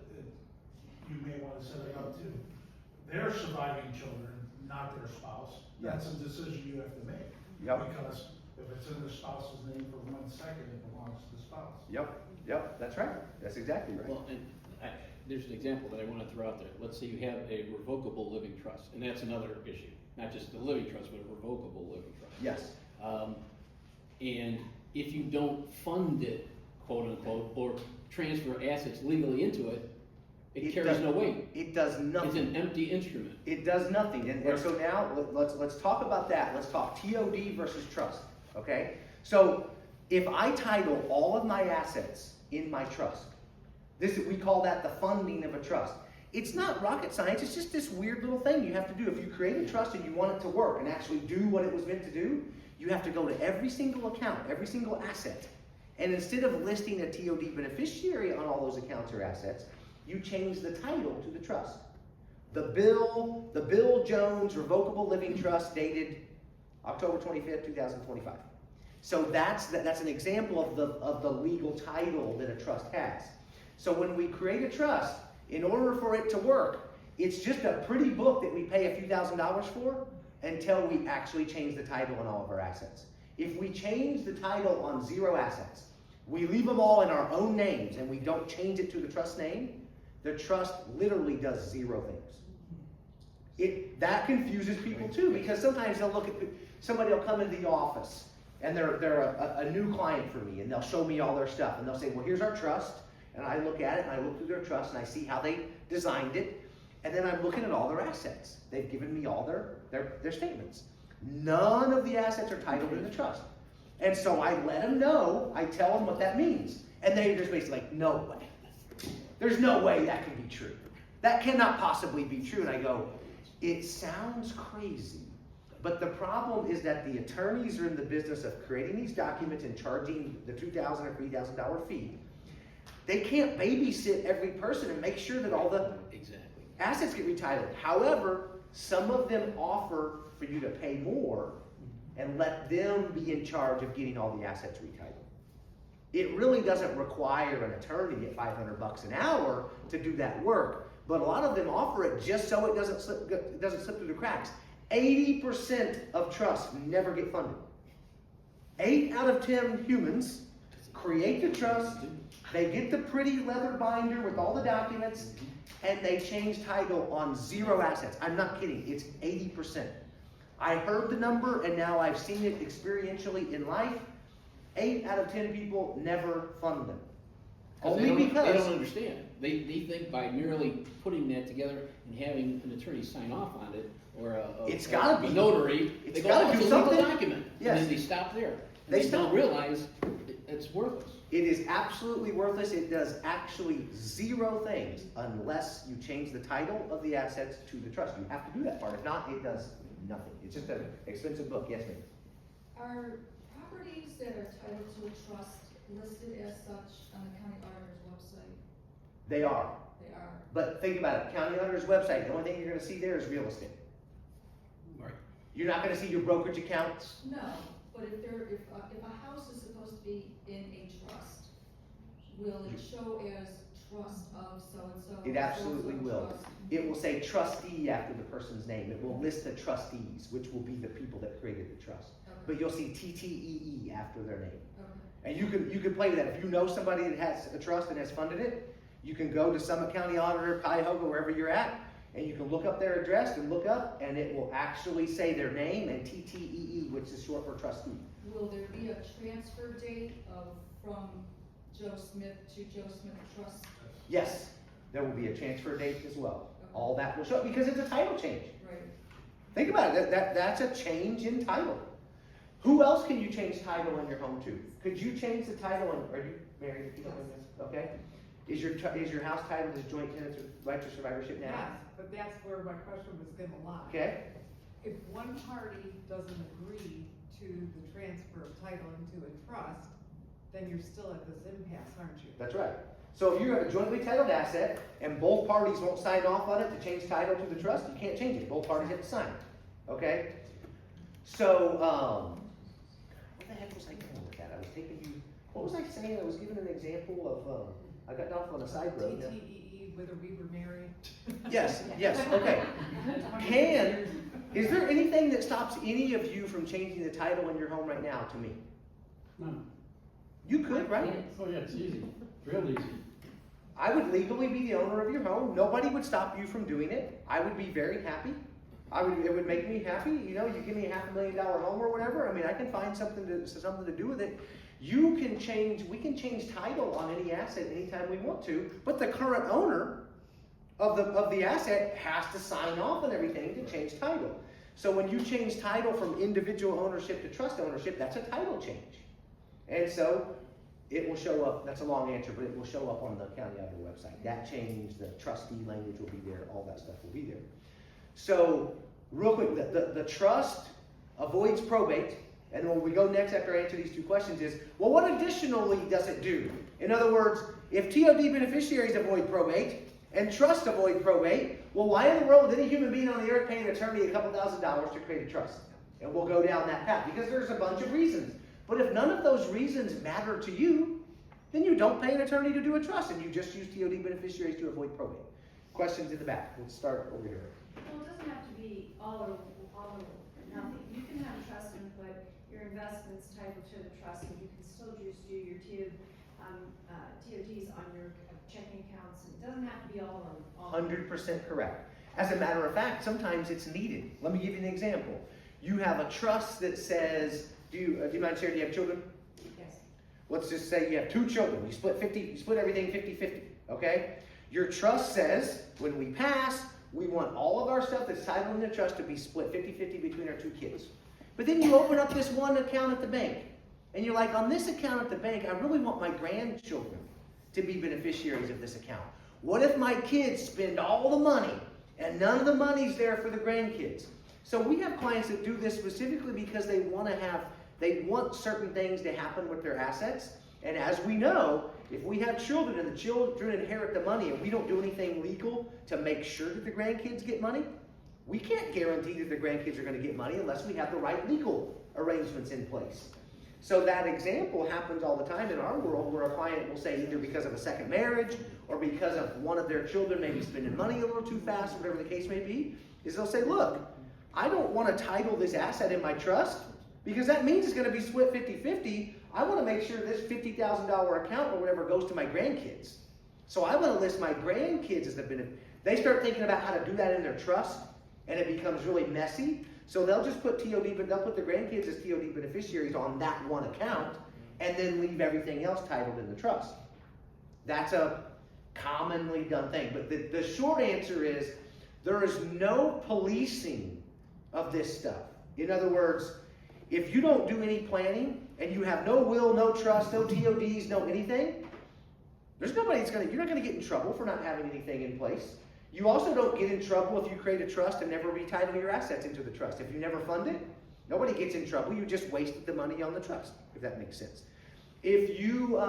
you may want to set it up to their surviving children, not their spouse. That's a decision you have to make. Yep. Because if it's in the spouse's name for 1 second, it belongs to the spouse. Yep, that's right. That's exactly right. Well, and there's an example that I want to throw out there. Let's say you have a revocable living trust, and that's another issue. Not just the living trust, but a revocable living trust. Yes. And if you don't fund it, quote unquote, or transfer assets legally into it, it carries no weight. It does It's nothing. an empty instrument. It does nothing. And so now let's talk about that. Let's talk TOD versus trust. Okay? So if I title all of my assets in my trust, we call that the funding of a trust. It's not rocket science, it's just this weird little thing you have to do. If you create a trust and you want it to work and actually do what it was meant to do, you have to go to every single account, every single asset. And instead of listing a TOD beneficiary on all those accounts or assets, you change the title to the trust. The Bill Jones Revocable Living Trust dated October 25th, 2025. So that's an example of the legal title that a trust has. So when we create a trust, in order for it to work, it's just a pretty book that we pay a few $1,000s for until we actually change the title on all of our assets. If we change the title on 0 assets, we leave them all in our own names and we don't change it to the trust name, the trust literally does 0 things. That confuses people too, because sometimes they'll look at, somebody will come into the office and they're a new client for me, and they'll show me all their stuff, and they'll say, well, here's our trust, and I look at it, and I look through their trust, and I see how they designed it, and then I'm looking at all their assets. They've given me all their statements. None of the assets are titled in the trust. And so I let them know, I tell them what that means. And they're just basically like, no way. There's no way that can be true. That cannot possibly be true. And I go, it sounds crazy. But the problem is that the attorneys are in the business of creating these documents and charging the $2,000 or $3,000 fee. They can't babysit every person and make sure that all the assets get retitled. However, some of them offer for you to pay more and let them be in charge of getting all the assets retitled. It really doesn't require an attorney at $500 an hour to do that work, but a lot of them offer it just so it doesn't slip through the cracks. 80% of trusts never get funded. 8 out of 10 humans create the trust, they get the pretty leather binder with all the documents, and they change title on 0 assets. I'm not kidding, it's 80%. I heard the number, and now I've seen it experientially in life. 8 out of 10 people never fund them. Only because they don't understand. They think by merely putting that together and having an attorney sign off on it, or it's gotta be notary, it's they go, gotta oh, do it's a legal something. document. Yes. And then they stop there. They don't stop. realize it's worthless. It is absolutely worthless. It does actually 0 things unless you change the title of the assets to the trust. You have to do that part. If not, it does nothing. It's just an expensive book. Yes, ma'am. Are properties that are titled to a trust listed as such on the county auditor's website? They are. They are. But think about it. County auditor's website, the only thing you're going to see there is real estate. Right. You're not going to see your brokerage accounts. No, but if a house is supposed to be in a trust, will it show as trust of so-and-so? It absolutely so-and-so will. trust? It will say trustee after the person's name. It will list the trustees, which will be the people that created the trust. Okay. But you'll see TTEE after their name. Okay. And you can play with that. If you know somebody that has a trust and has funded it, you can go to Summit County Auditor, Cuyahoga, wherever you're at, and you can look up their address and look up, and it will actually say their name and TTEE, which is short for trustee. Will there be a transfer date from Joe Smith to Joe Smith Trust? Yes, there will be a transfer date as well. All that will show up because it's a title change. Right. Think about it. That's a change in title. Who else can you change title in your home to? Could you change the title? Are you married? If you don't know this? Okay. Is your house titled as joint tenants with right to survivorship now? Yes, but that's where my question was gonna lie. Okay. If one party doesn't agree to the transfer of title into a trust, then you're still at this impasse, aren't you? That's right. So if you have a jointly titled asset and both parties won't sign off on it to change title to the trust, you can't change it. Both parties have to sign it. Okay? So, what the heck was I going with that? I was taking you, what was I saying? I was giving an example of, I got off on a side road. TTEE, whether we were married. Yes, okay. Is there anything that stops any of you from changing the title in your home right now to me? No. You could, right? Oh, yeah, it's easy, real easy. I would legally be the owner of your home. Nobody would stop you from doing it. I would be very happy. It would make me happy. You know, you give me a $500,000 home or whatever. I mean, I can find something to do with it. We can change title on any asset anytime we want to, but the current owner of the asset has to sign off on everything to change title. So when you change title from individual ownership to trust ownership, that's a title change. And so it will show up, that's a long answer, but it will show up on the county auditor website. That change, the trustee language will be there, all that stuff will be there. So, real quick, the trust avoids probate, and when we go next after I answer these 2 questions is, well, what additionally does it do? In other words, if TOD beneficiaries avoid probate, and trust avoid probate, well, why in the world would any human being on the earth pay an attorney a couple $1,000s to create a trust? And we'll go down that path, because there's a bunch of reasons. But if none of those reasons matter to you, then you don't pay an attorney to do a trust, and you just use TOD beneficiaries to avoid probate. Questions in the back. We'll start over here. Well, it doesn't have to be all or nothing. You can have a trust and put your investments titled to the trust, and you can still just do your TODs on your checking accounts. It doesn't have to be all or all. 100% correct. As a matter of fact, sometimes it's needed. Let me give you an example. You have a trust that says, do you mind sharing, do you have children? Yes. Let's just say you have 2 children. You split everything 50-50, okay? Your trust says, when we pass, we want all of our stuff that's titled in the trust to be split 50-50 between our 2 kids. But then you open up this one account at the bank, and you're like, on this account at the bank, I really want my grandchildren to be beneficiaries of this account. What if my kids spend all the money, and none of the money's there for the grandkids? So we have clients that do this specifically because they want certain things to happen with their assets. And as we know, if we have children and the children inherit the money and we don't do anything legal to make sure that the grandkids get money, we can't guarantee that the grandkids are going to get money unless we have the right legal arrangements in place. So that example happens all the time in our world, where a client will say, either because of a second marriage or because of one of their children maybe spending money a little too fast, whatever the case may be, is they'll say, look, I don't want to title this asset in my trust because that means it's going to be split 50-50. I want to make sure this $50,000 account or whatever goes to my grandkids. So I want to list my grandkids as the benefit. They start thinking about how to do that in their trust, and it becomes really messy. So they'll just put TOD, but they'll put the grandkids as TOD beneficiaries on that one account, and then leave everything else titled in the trust. That's a commonly done thing. But the short answer is, there is no policing of this stuff. In other words, if you don't do any planning, and you have no will, no trust, no TODs, no anything, there's nobody that's you're not gonna get in trouble for not having anything in place. You also don't get in trouble if you create a trust and never retitle your assets into the trust. If you never fund it, nobody gets in trouble. You just wasted the money on the trust, if that makes sense. If you,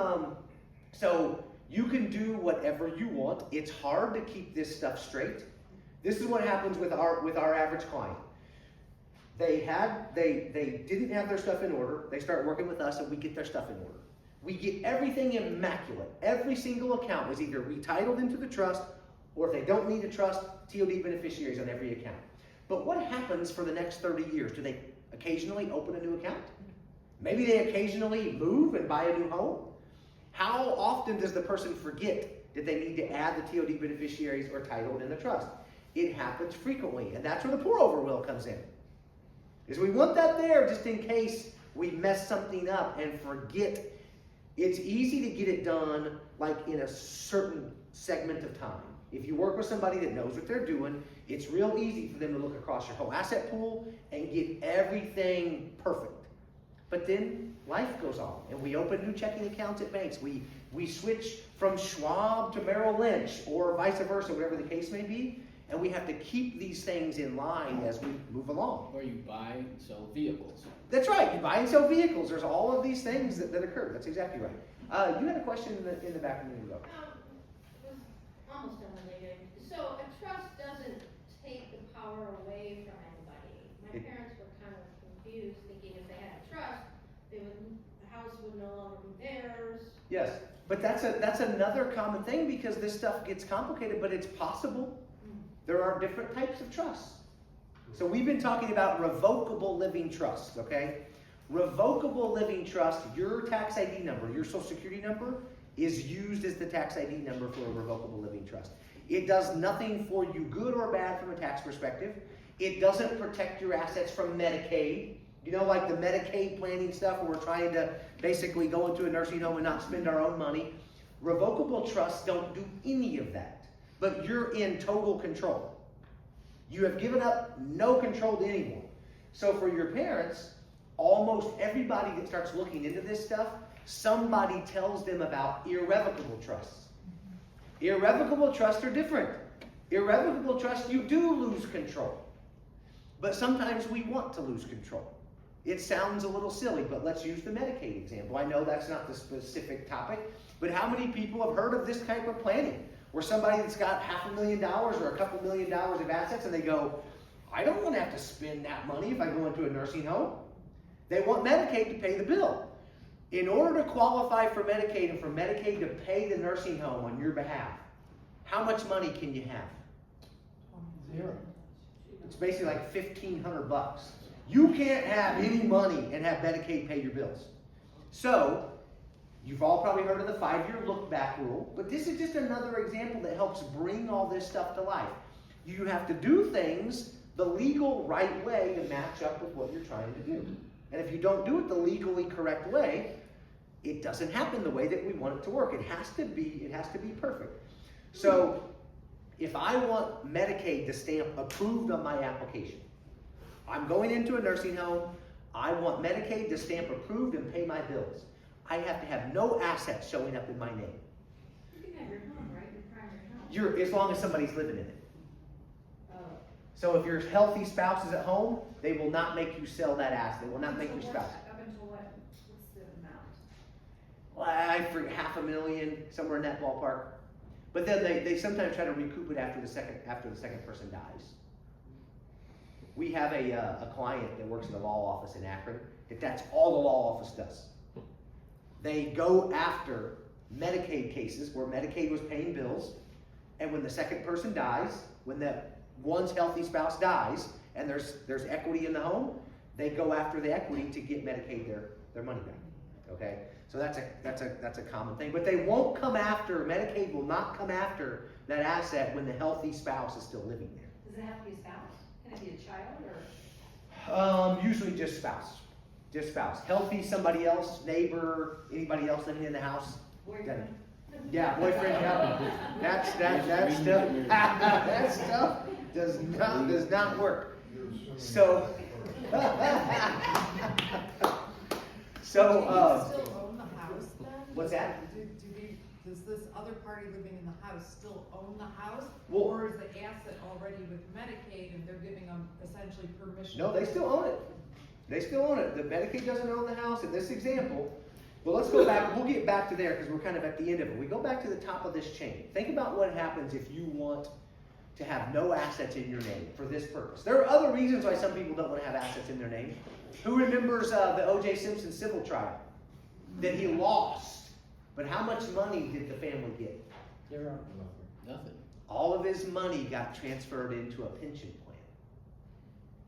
so you can do whatever you want. It's hard to keep this stuff straight. This is what happens with our average client. They didn't have their stuff in order. They start working with us and we get their stuff in order. We get everything immaculate. Every single account is either retitled into the trust, or if they don't need a trust, TOD beneficiaries on every account. But what happens for the next 30 years? Do they occasionally open a new account? Maybe they occasionally move and buy a new home? How often does the person forget that they need to add the TOD beneficiaries or titled in the trust? It happens frequently, and that's where the pour-over will comes in. Is we want that there just in case we mess something up and forget. It's easy to get it done like in a certain segment of time. If you work with somebody that knows what they're doing, it's real easy for them to look across your whole asset pool and get everything perfect. But then life goes on, and we open new checking accounts at banks. We switch from Schwab to Merrill Lynch, or vice versa, whatever the case may be. And we have to keep these things in line as we move along. Or you buy and sell vehicles. That's right. You buy and sell vehicles. There's all of these things that occur. That's exactly right. You had a question in the back a minute ago. It was almost unrelated. So a trust doesn't take the power away from anybody. My parents were kind of confused, thinking if they had a trust, the house would no longer be theirs. Yes, but that's another common thing, because this stuff gets complicated, but it's possible. There are different types of trusts. So we've been talking about revocable living trusts, okay? Revocable living trust, your tax ID number, your social security number, is used as the tax ID number for a revocable living trust. It does nothing for you, good or bad, from a tax perspective. It doesn't protect your assets from Medicaid. You know, like the Medicaid planning stuff where we're trying to basically go into a nursing home and not spend our own money. Revocable trusts don't do any of that. But you're in total control. You have given up no control to anyone. So for your parents, almost everybody that starts looking into this stuff, somebody tells them about irrevocable trusts. Irrevocable trusts are different. Irrevocable trusts, you do lose control. But sometimes we want to lose control. It sounds a little silly, but let's use the Medicaid example. I know that's not the specific topic, but how many people have heard of this type of planning? Where somebody that's got $500,000 or a couple $1 million of assets, and they go, I don't want to have to spend that money if I go into a nursing home. They want Medicaid to pay the bill. In order to qualify for Medicaid and for Medicaid to pay the nursing home on your behalf, how much money can you have? Zero. It's basically like $1,500. You can't have any money and have Medicaid pay your bills. So, you've all probably heard of the 5-year look-back rule, but this is just another example that helps bring all this stuff to life. You have to do things the legal right way to match up with what you're trying to do. And if you don't do it the legally correct way, it doesn't happen the way that we want it to work. It has to be perfect. So if I want Medicaid to stamp approved on my application, I'm going into a nursing home, I want Medicaid to stamp approved and pay my bills. I have to have no assets showing up in my name. You can have your home, right, your primary home? As long as somebody's living in it. Oh. So if your healthy spouse is at home, they will not make you sell that asset. They will not make your spouse. Up until what, what's the amount? Well, I forget, $500,000, somewhere in that ballpark. But then they sometimes try to recoup it after the second person dies. We have a client that works in the law office in Akron, that's all the law office does. They go after Medicaid cases where Medicaid was paying bills, and when the second person dies, when the one's healthy spouse dies, and there's equity in the home, they go after the equity to get Medicaid their money back. Okay, so that's a common thing. But they won't come after, Medicaid will not come after that asset when the healthy spouse is still living there. Does it have to be a spouse? Can it be a child, or? Usually just spouse. Just spouse. Healthy, somebody else, neighbor, anybody else living in the house. Boyfriend? Yeah, boyfriend, yeah. That stuff, that stuff does not work. So, Do so, they still own the house then? what's that? Does this other party living in the house still own the house? Well- Or is the asset already with Medicaid and they're giving them essentially permission? No, they still own it. They still own it. The Medicaid doesn't own the house in this example. Well, let's go back. We'll get back to there because we're kind of at the end of it. We go back to the top of this chain. Think about what happens if you want to have no assets in your name for this purpose. There are other reasons why some people don't want to have assets in their name. Who remembers the O.J. Simpson civil trial that he lost? But how much money did the family get? Zero. Nothing. All of his money got transferred into a pension plan.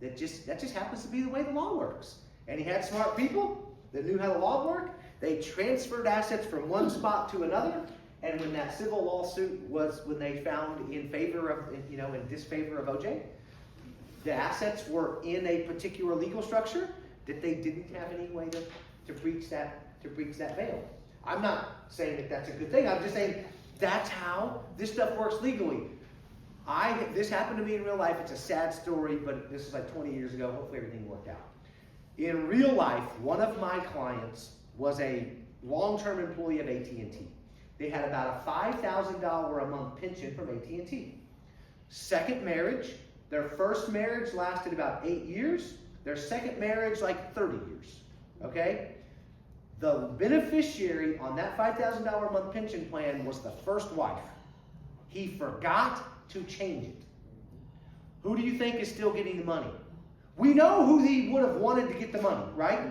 That just happens to be the way the law works. And he had smart people that knew how the law worked. They transferred assets from one spot to another. And when that civil lawsuit was, when they found in favor of, in disfavor of OJ, the assets were in a particular legal structure that they didn't have any way to breach that veil. I'm not saying that that's a good thing. I'm just saying that's how this stuff works legally. This happened to me in real life. It's a sad story, but this is like 20 years ago. Hopefully everything worked out. In real life, one of my clients was a long-term employee of AT&T. They had about a $5,000 a month pension from AT&T. Second marriage, their first marriage lasted about 8 years. Their second marriage, like 30 years. Okay? The beneficiary on that $5,000 a month pension plan was the first wife. He forgot to change it. Who do you think is still getting the money? We know who he would have wanted to get the money, right?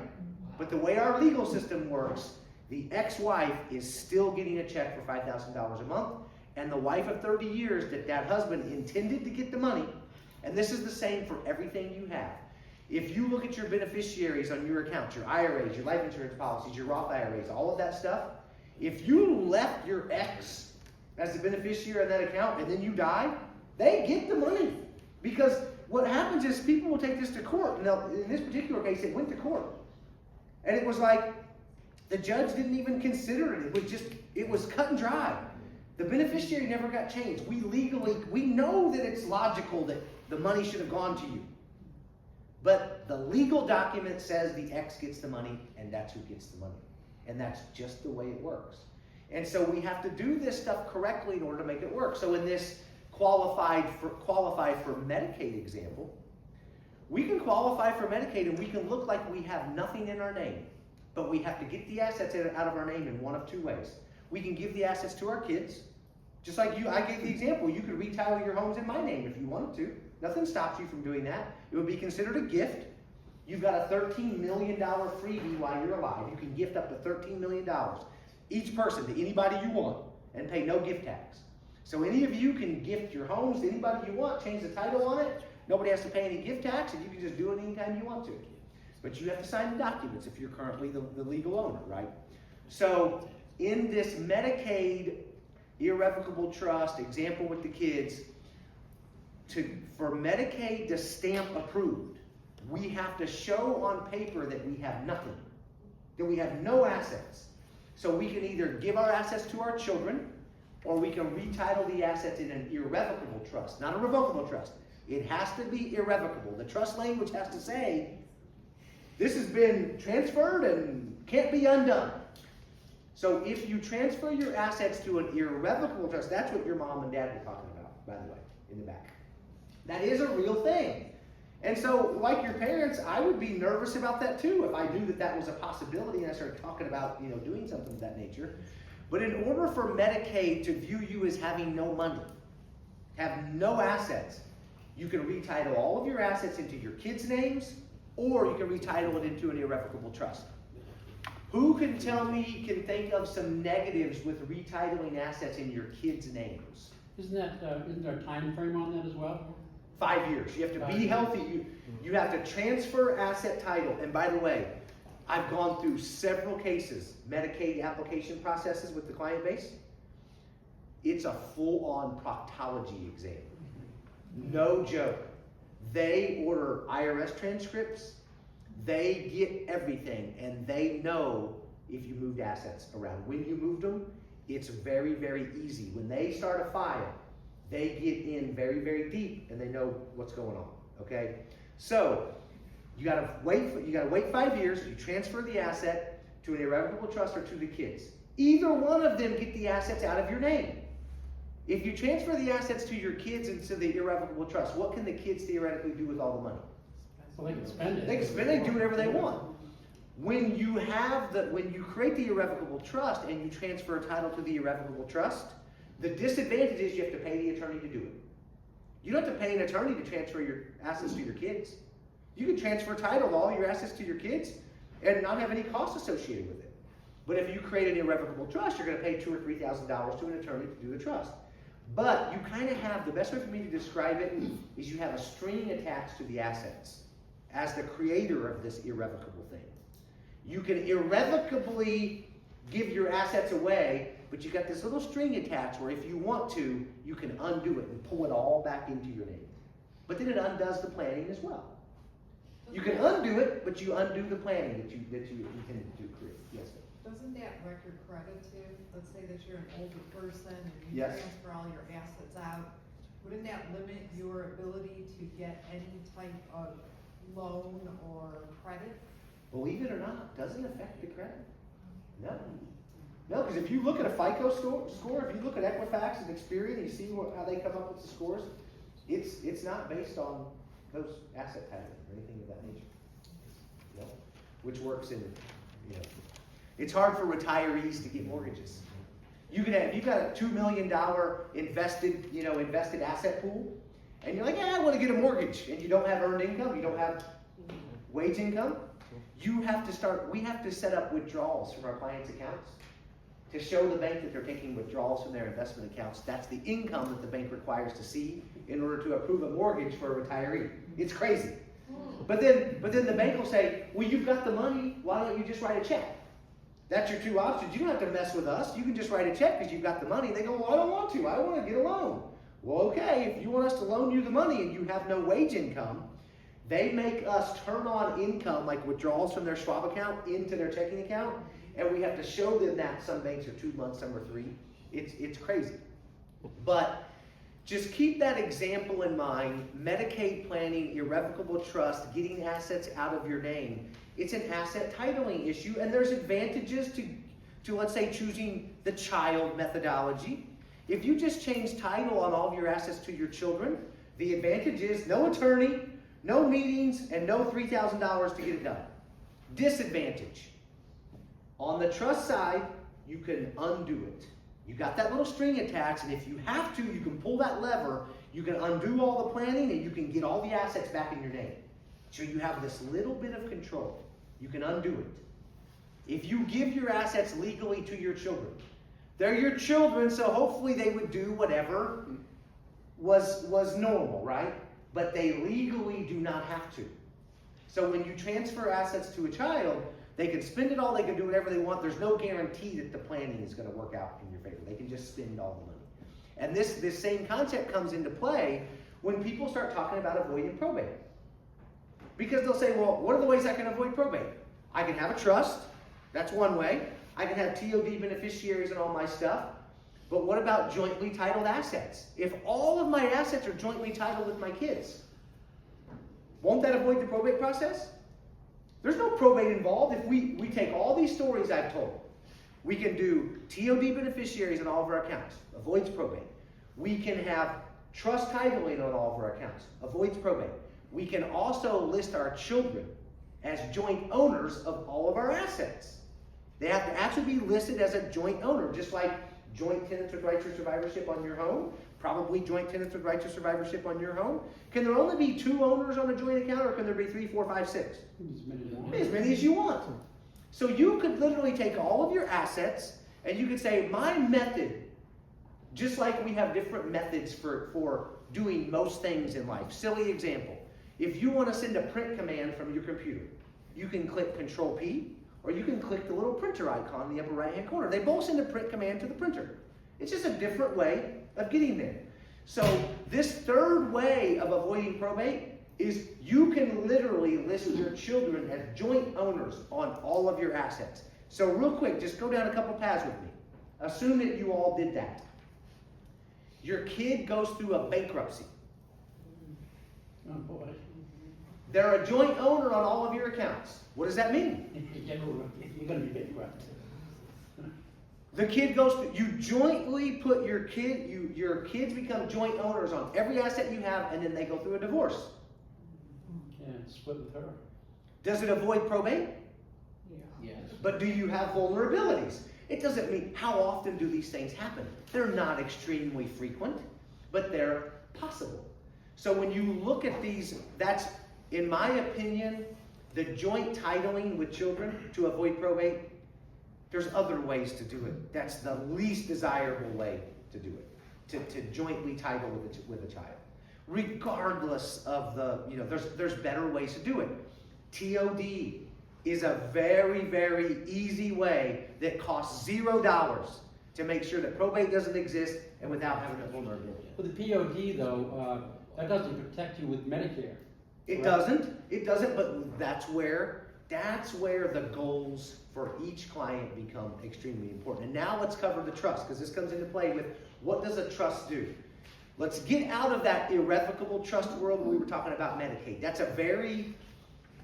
But the way our legal system works, the ex-wife is still getting a check for $5,000 a month, and the wife of 30 years that husband intended to get the money, and this is the same for everything you have. If you look at your beneficiaries on your accounts, your IRAs, your life insurance policies, your Roth IRAs, all of that stuff, if you left your ex as the beneficiary of that account and then you die, they get the money. Because what happens is people will take this to court. Now, in this particular case, it went to court. And it was like, the judge didn't even consider it. It was cut and dry. The beneficiary never got changed. We know that it's logical that the money should have gone to you. But the legal document says the ex gets the money, and that's who gets the money. And that's just the way it works. And so we have to do this stuff correctly in order to make it work. So in this qualify for Medicaid example, we can qualify for Medicaid and we can look like we have nothing in our name. But we have to get the assets out of our name in one of two ways. We can give the assets to our kids. Just like I gave the example, you could retitle your homes in my name if you wanted to. Nothing stops you from doing that. It would be considered a gift. You've got a $13 million freebie while you're alive. You can gift up to $13 million. Each person to anybody you want and pay no gift tax. So any of you can gift your homes to anybody you want, change the title on it. Nobody has to pay any gift tax, and you can just do it anytime you want to. But you have to sign the documents if you're currently the legal owner, right? So in this Medicaid irrevocable trust example with the kids, for Medicaid to stamp approved, we have to show on paper that we have nothing, that we have no assets. So we can either give our assets to our children, or we can retitle the assets in an irrevocable trust, not a revocable trust. It has to be irrevocable. The trust language has to say, this has been transferred and can't be undone. So if you transfer your assets to an irrevocable trust, that's what your mom and dad were talking about, by the way, in the back. That is a real thing. And so, like your parents, I would be nervous about that too if I knew that that was a possibility and I started talking about, doing something of that nature. But in order for Medicaid to view you as having no money, have no assets, you can retitle all of your assets into your kids' names, or you can retitle it into an irrevocable trust. Who can think of some negatives with retitling assets in your kids' names? Isn't there a time frame on that as well? 5 years. You have to 5 be years. healthy. You have to transfer asset title. And by the way, I've gone through several cases, Medicaid application processes with the client base. It's a full-on proctology exam. No joke. They order IRS transcripts. They get everything, and they know if you moved assets around. When you moved them, it's very, very easy. When they start a file, they get in very, very deep, and they know what's going on. Okay, so you gotta wait 5 years. You transfer the asset to an irrevocable trust or to the kids. Either one of them get the assets out of your name. If you transfer the assets to your kids into the irrevocable trust, what can the kids theoretically do with all the money? So they can spend it. They can spend it, do whatever they want. When you create the irrevocable trust and you transfer a title to the irrevocable trust, the disadvantage is you have to pay the attorney to do it. You don't have to pay an attorney to transfer your assets to your kids. You can transfer title to all your assets to your kids and not have any costs associated with it. But if you create an irrevocable trust, you're going to pay $2,000 or $3,000 to an attorney to do the trust. But you kind of have, the best way for me to describe it is you have a string attached to the assets as the creator of this irrevocable thing. You can irrevocably give your assets away, but you got this little string attached where if you want to, you can undo it and pull it all back into your name. But then it undoes the planning as well. You can undo it, but you undo the planning that you intended to create. Yes, sir. Doesn't that wreck your credit too? Let's say that you're an older person and you Yes. transfer all your assets out. Wouldn't that limit your ability to get any type of loan or credit? Believe it or not, doesn't affect the credit. No. No, because if you look at a FICO score, if you look at Equifax and Experian, and you see how they come up with the scores, it's not based on those asset titles or anything of that nature. No. Which works in, it's hard for retirees to get mortgages. You've got a $2 million invested asset pool, and you're like, I want to get a mortgage, and you don't have earned income, you don't have wage income. We have to set up withdrawals from our clients' accounts to show the bank that they're taking withdrawals from their investment accounts. That's the income that the bank requires to see in order to approve a mortgage for a retiree. It's crazy. But then the bank will say, well, you've got the money, why don't you just write a check? That's your two options. You don't have to mess with us. You can just write a check because you've got the money. They go, well, I don't want to. I want to get a loan. Well, okay, if you want us to loan you the money and you have no wage income, they make us turn on income, like withdrawals from their Schwab account into their checking account, and we have to show them that. Some banks are 2 months, some are 3. It's crazy. But just keep that example in mind. Medicaid planning, irrevocable trust, getting assets out of your name. It's an asset titling issue, and there's advantages to let's say, choosing the child methodology. If you just change title on all of your assets to your children, the advantage is no attorney, no meetings, and no $3,000 to get it done. Disadvantage. On the trust side, you can undo it. You got that little string attached, and if you have to, you can pull that lever, you can undo all the planning, and you can get all the assets back in your name. So you have this little bit of control. You can undo it. If you give your assets legally to your children, they're your children, so hopefully they would do whatever was normal, right? But they legally do not have to. So when you transfer assets to a child, they can spend it all, they can do whatever they want. There's no guarantee that the planning is going to work out in your favor. They can just spend all the money. And this same concept comes into play when people start talking about avoiding probate. Because they'll say, well, what are the ways I can avoid probate? I can have a trust, that's one way. I can have TOD beneficiaries and all my stuff. But what about jointly titled assets? If all of my assets are jointly titled with my kids, won't that avoid the probate process? There's no probate involved if we take all these stories I've told. We can do TOD beneficiaries on all of our accounts, avoids probate. We can have trust titling on all of our accounts, avoids probate. We can also list our children as joint owners of all of our assets. They have to actually be listed as a joint owner, just like joint tenants with rights of survivorship on your home, probably joint tenants with rights of survivorship on your home. Can there only be 2 owners on a joint account, or can there be 3, 4, 5, 6? As many as you want. So you could literally take all of your assets and you could say, my method, just like we have different methods for doing most things in life. Silly example. If you want to send a print command from your computer, you can click Control P, or you can click the little printer icon in the upper right-hand corner. They both send a print command to the printer. It's just a different way of getting there. So this third way of avoiding probate is you can literally list your children as joint owners on all of your assets. So real quick, just go down a couple paths with me. Assume that you all did that. Your kid goes through a bankruptcy. Oh, boy. They're a joint owner on all of your accounts. What does that mean? You're gonna be bankrupt. The kid goes through, you jointly put your kids become joint owners on every asset you have, and then they go through a divorce. Yeah, split with her. Does it avoid probate? Yes. But do you have vulnerabilities? It doesn't mean, how often do these things happen? They're not extremely frequent, but they're possible. So when you look at these, that's, in my opinion, the joint titling with children to avoid probate. There's other ways to do it. That's the least desirable way to do it, to jointly title with a child. Regardless of the, there's better ways to do it. TOD is a very, very easy way that costs $0 to make sure that probate doesn't exist and without having a vulnerability. With the POD though, that doesn't protect you with Medicare. It doesn't, but that's where the goals for each client become extremely important. And now let's cover the trust, because this comes into play with what does a trust do? Let's get out of that irrevocable trust world when we were talking about Medicaid. That's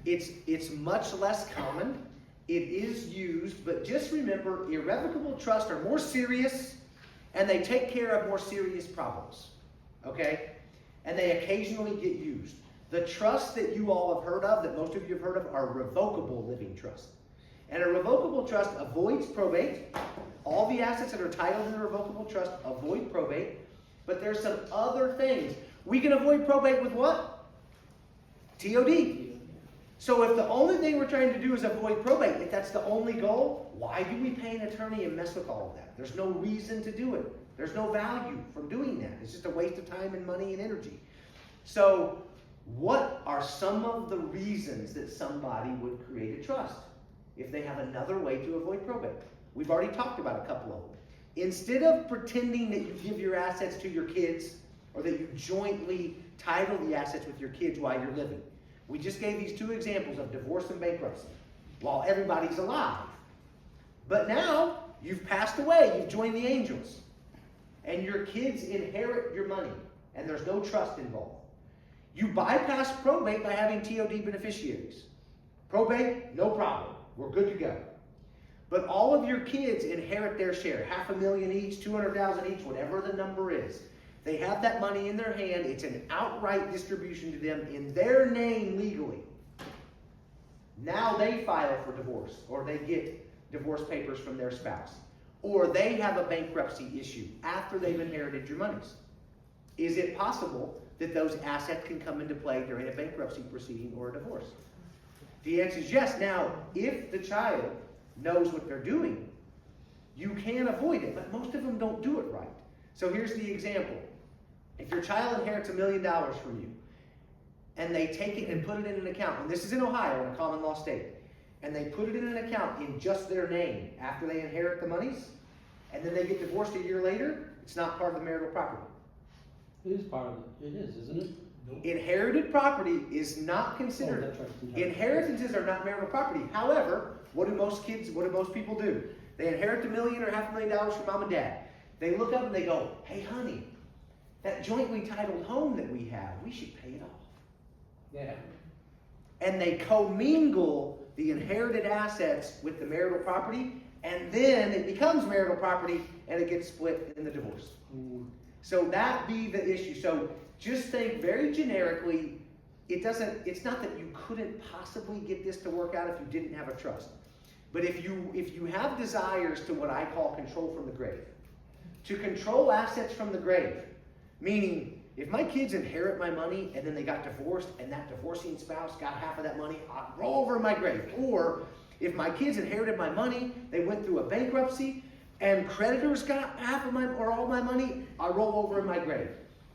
it's much less common. It is used, but just remember, irrevocable trusts are more serious and they take care of more serious problems. Okay? And they occasionally get used. The trusts that you all have heard of, that most of you have heard of, are revocable living trusts. And a revocable trust avoids probate. All the assets that are titled in a revocable trust avoid probate. But there's some other things. We can avoid probate with what? TOD. So if the only thing we're trying to do is avoid probate, if that's the only goal, why do we pay an attorney and mess with all of that? There's no reason to do it. There's no value from doing that. It's just a waste of time and money and energy. So what are some of the reasons that somebody would create a trust if they have another way to avoid probate? We've already talked about a couple of them. Instead of pretending that you give your assets to your kids or that you jointly title the assets with your kids while you're living, we just gave these 2 examples of divorce and bankruptcy while everybody's alive. But now you've passed away, you've joined the angels, and your kids inherit your money, and there's no trust involved. You bypass probate by having TOD beneficiaries. Probate, no problem. We're good to go. But all of your kids inherit their share, $500,000 each, $200,000 each, whatever the number is. They have that money in their hand. It's an outright distribution to them in their name legally. Now they file for divorce, or they get divorce papers from their spouse, or they have a bankruptcy issue after they've inherited your monies. Is it possible that those assets can come into play during a bankruptcy proceeding or a divorce? The answer is yes. Now, if the child knows what they're doing, you can avoid it, but most of them don't do it right. So here's the example. If your child inherits $1 million from you, and they take it and put it in an account, and this is in Ohio, in a common law state, and they put it in an account in just their name after they inherit the monies, and then they get divorced a year later, it's not part of the marital property. It is part of it, it is, isn't it? Inherited property is not Oh, considered. that's right. Inheritances are not marital property. However, what do most people do? They inherit $1 million or $500,000 from mom and dad. They look up and they go, hey honey, that jointly titled home that we have, we should pay it off. Yeah. And they commingle the inherited assets with the marital property, and then it becomes marital property and it gets split in the divorce. So that be the issue. So just think very generically, it's not that you couldn't possibly get this to work out if you didn't have a trust. But if you have desires to what I call control from the grave, to control assets from the grave, meaning if my kids inherit my money and then they got divorced and that divorcing spouse got half of that money, I'll roll over in my grave. Or if my kids inherited my money, they went through a bankruptcy and creditors got half of my or all my money, I roll over in my grave.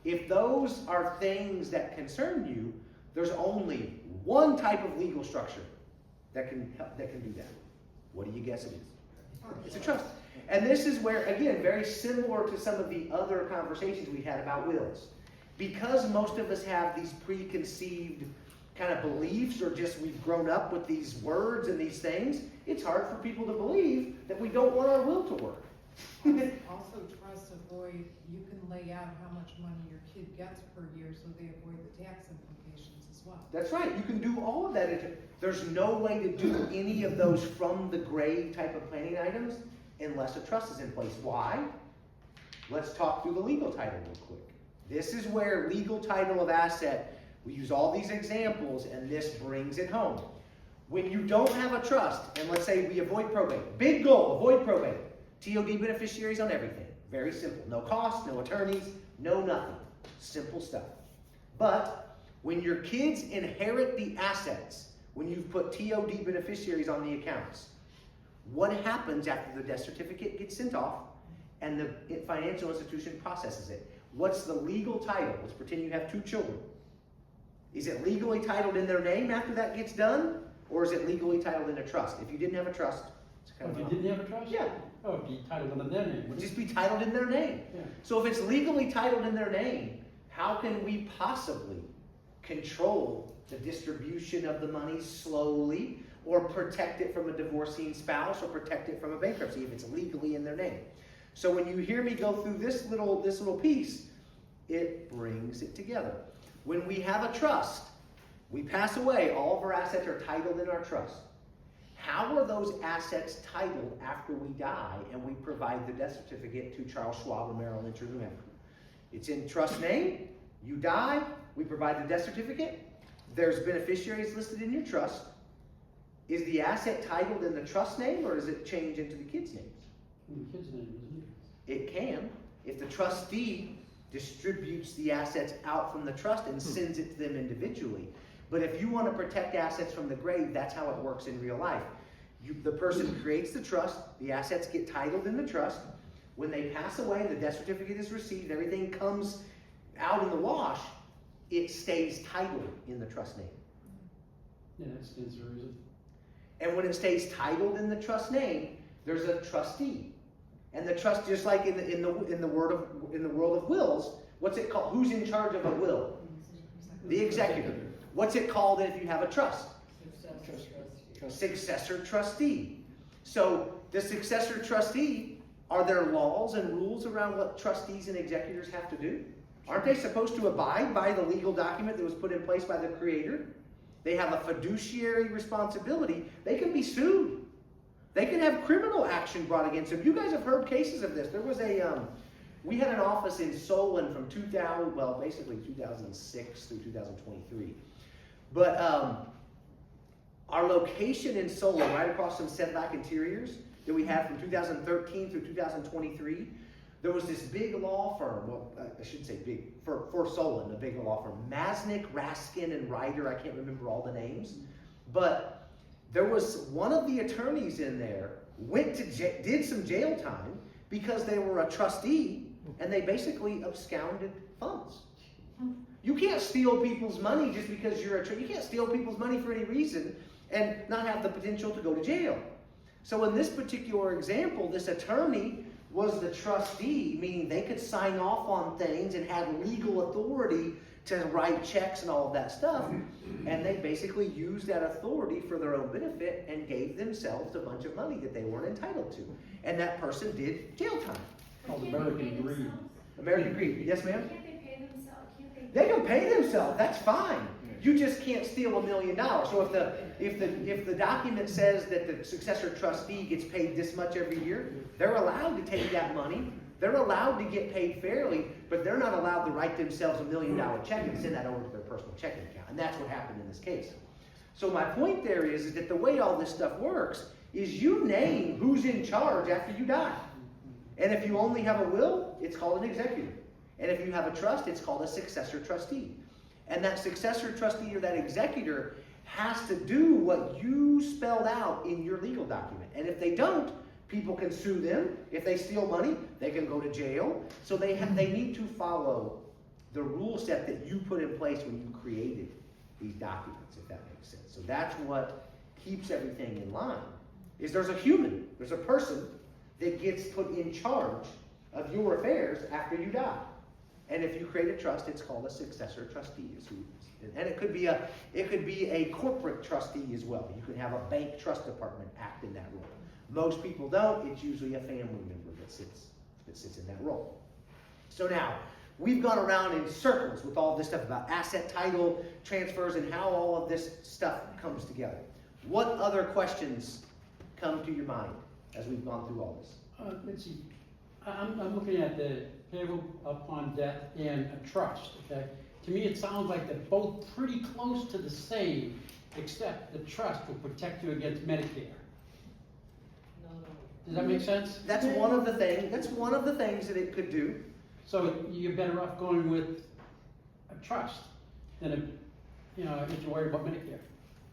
If those are things that concern you, there's only one type of legal structure that can do that. What do you guess it is? It's a trust. And this is where, again, very similar to some of the other conversations we had about wills. Because most of us have these preconceived kind of beliefs, or just we've grown up with these words and these things, it's hard for people to believe that we don't want our will to work. Also, trust avoid, you can lay out how much money your kid gets per year so they avoid the tax implications as well. That's right. You can do all of that. There's no way to do any of those from the grave type of planning items unless a trust is in place. Why? Let's talk through the legal title real quick. This is where legal title of asset, we use all these examples and this brings it home. When you don't have a trust, and let's say we avoid probate, big goal, avoid probate. TOD beneficiaries on everything. Very simple. No cost, no attorneys, no nothing. Simple stuff. But when your kids inherit the assets, when you've put TOD beneficiaries on the accounts, what happens after the death certificate gets sent off and the financial institution processes it? What's the legal title? Let's pretend you have 2 children. Is it legally titled in their name after that gets done? Or is it legally titled in a trust? If you didn't have a trust, it's kind If of you didn't have a trust? Yeah. Oh, it'd be titled under their name, It would wouldn't just it? be titled in their name. Yeah. So if it's legally titled in their name, how can we possibly control the distribution of the money slowly, or protect it from a divorcing spouse, or protect it from a bankruptcy if it's legally in their name? So when you hear me go through this little piece, it brings it together. When we have a trust, we pass away, all of our assets are titled in our trust. How are those assets titled after we die and we provide the death certificate to Charles Schwab or Merrill Lynch or whoever? It's in trust name, you die, we provide the death certificate, there's beneficiaries listed in your trust. Is the asset titled in the trust name, or does it change into the kid's names? In the kid's name, isn't it? It can. If the trustee distributes the assets out from the trust and sends it to them individually. But if you want to protect assets from the grave, that's how it works in real life. The person creates the trust, the assets get titled in the trust. When they pass away, the death certificate is received, everything comes out in the wash, it stays titled in the trust name. Yeah, that stands to reason. And when it stays titled in the trust name, there's a trustee. And the trust, just like in the world of wills, what's it called? Who's in charge of a will? The executor. What's it called if you have a trust? Successor trustee. So the successor trustee, are there laws and rules around what trustees and executors have to do? Aren't they supposed to abide by the legal document that was put in place by the creator? They have a fiduciary responsibility. They can be sued. They can have criminal action brought against them. You guys have heard cases of this. There was we had an office in Solon from 2006 through 2023. But our location in Solon, right across from Sedlak Interiors, that we had from 2013 through 2023, there was this big law firm, well, I should say big, for Solon, a big law firm, Masnick, Raskin, and Ryder, I can't remember all the names, but there was one of the attorneys in there, did some jail time because they were a trustee, and they basically absconded funds. You can't steal people's money just because you're you can't steal people's money for any reason and not have the potential to go to jail. So in this particular example, this attorney was the trustee, meaning they could sign off on things and had legal authority to write checks and all of that stuff. And they basically used that authority for their own benefit and gave themselves a bunch of money that they weren't entitled to. And that person did jail time. Called Can't they American pay greed. themselves? American greed. Yes, ma'am? Can't they pay themselves? Can't They can pay themselves, that's fine. You just can't steal $1 million. So if the document says that the successor trustee gets paid this much every year, they're allowed to take that money. They're allowed to get paid fairly, but they're not allowed to write themselves $1 million check and send that over to their personal checking account. And that's what happened in this case. So my point there is that the way all this stuff works is you name who's in charge after you die. And if you only have a will, it's called an executor. And if you have a trust, it's called a successor trustee. And that successor trustee or that executor has to do what you spelled out in your legal document. And if they don't, people can sue them. If they steal money, they can go to jail. So they need to follow the rule set that you put in place when you created these documents, if that makes sense. So that's what keeps everything in line. Is there's a human, there's a person that gets put in charge of your affairs after you die. And if you create a trust, it's called a successor trustee. And it could be a corporate trustee as well. You can have a bank trust department act in that role. Most people don't. It's usually a family member that sits in that role. So now, we've gone around in circles with all this stuff about asset title, transfers, and how all of this stuff comes together. What other questions come to your mind as we've gone through all this? Let's see, I'm looking at the payable upon death and a trust, okay? To me, it sounds like they're both pretty close to the same, except the trust will protect you against Medicare. Does that make sense? That's one of the things that it could do. So you're better off going with a trust than if you worry about Medicare.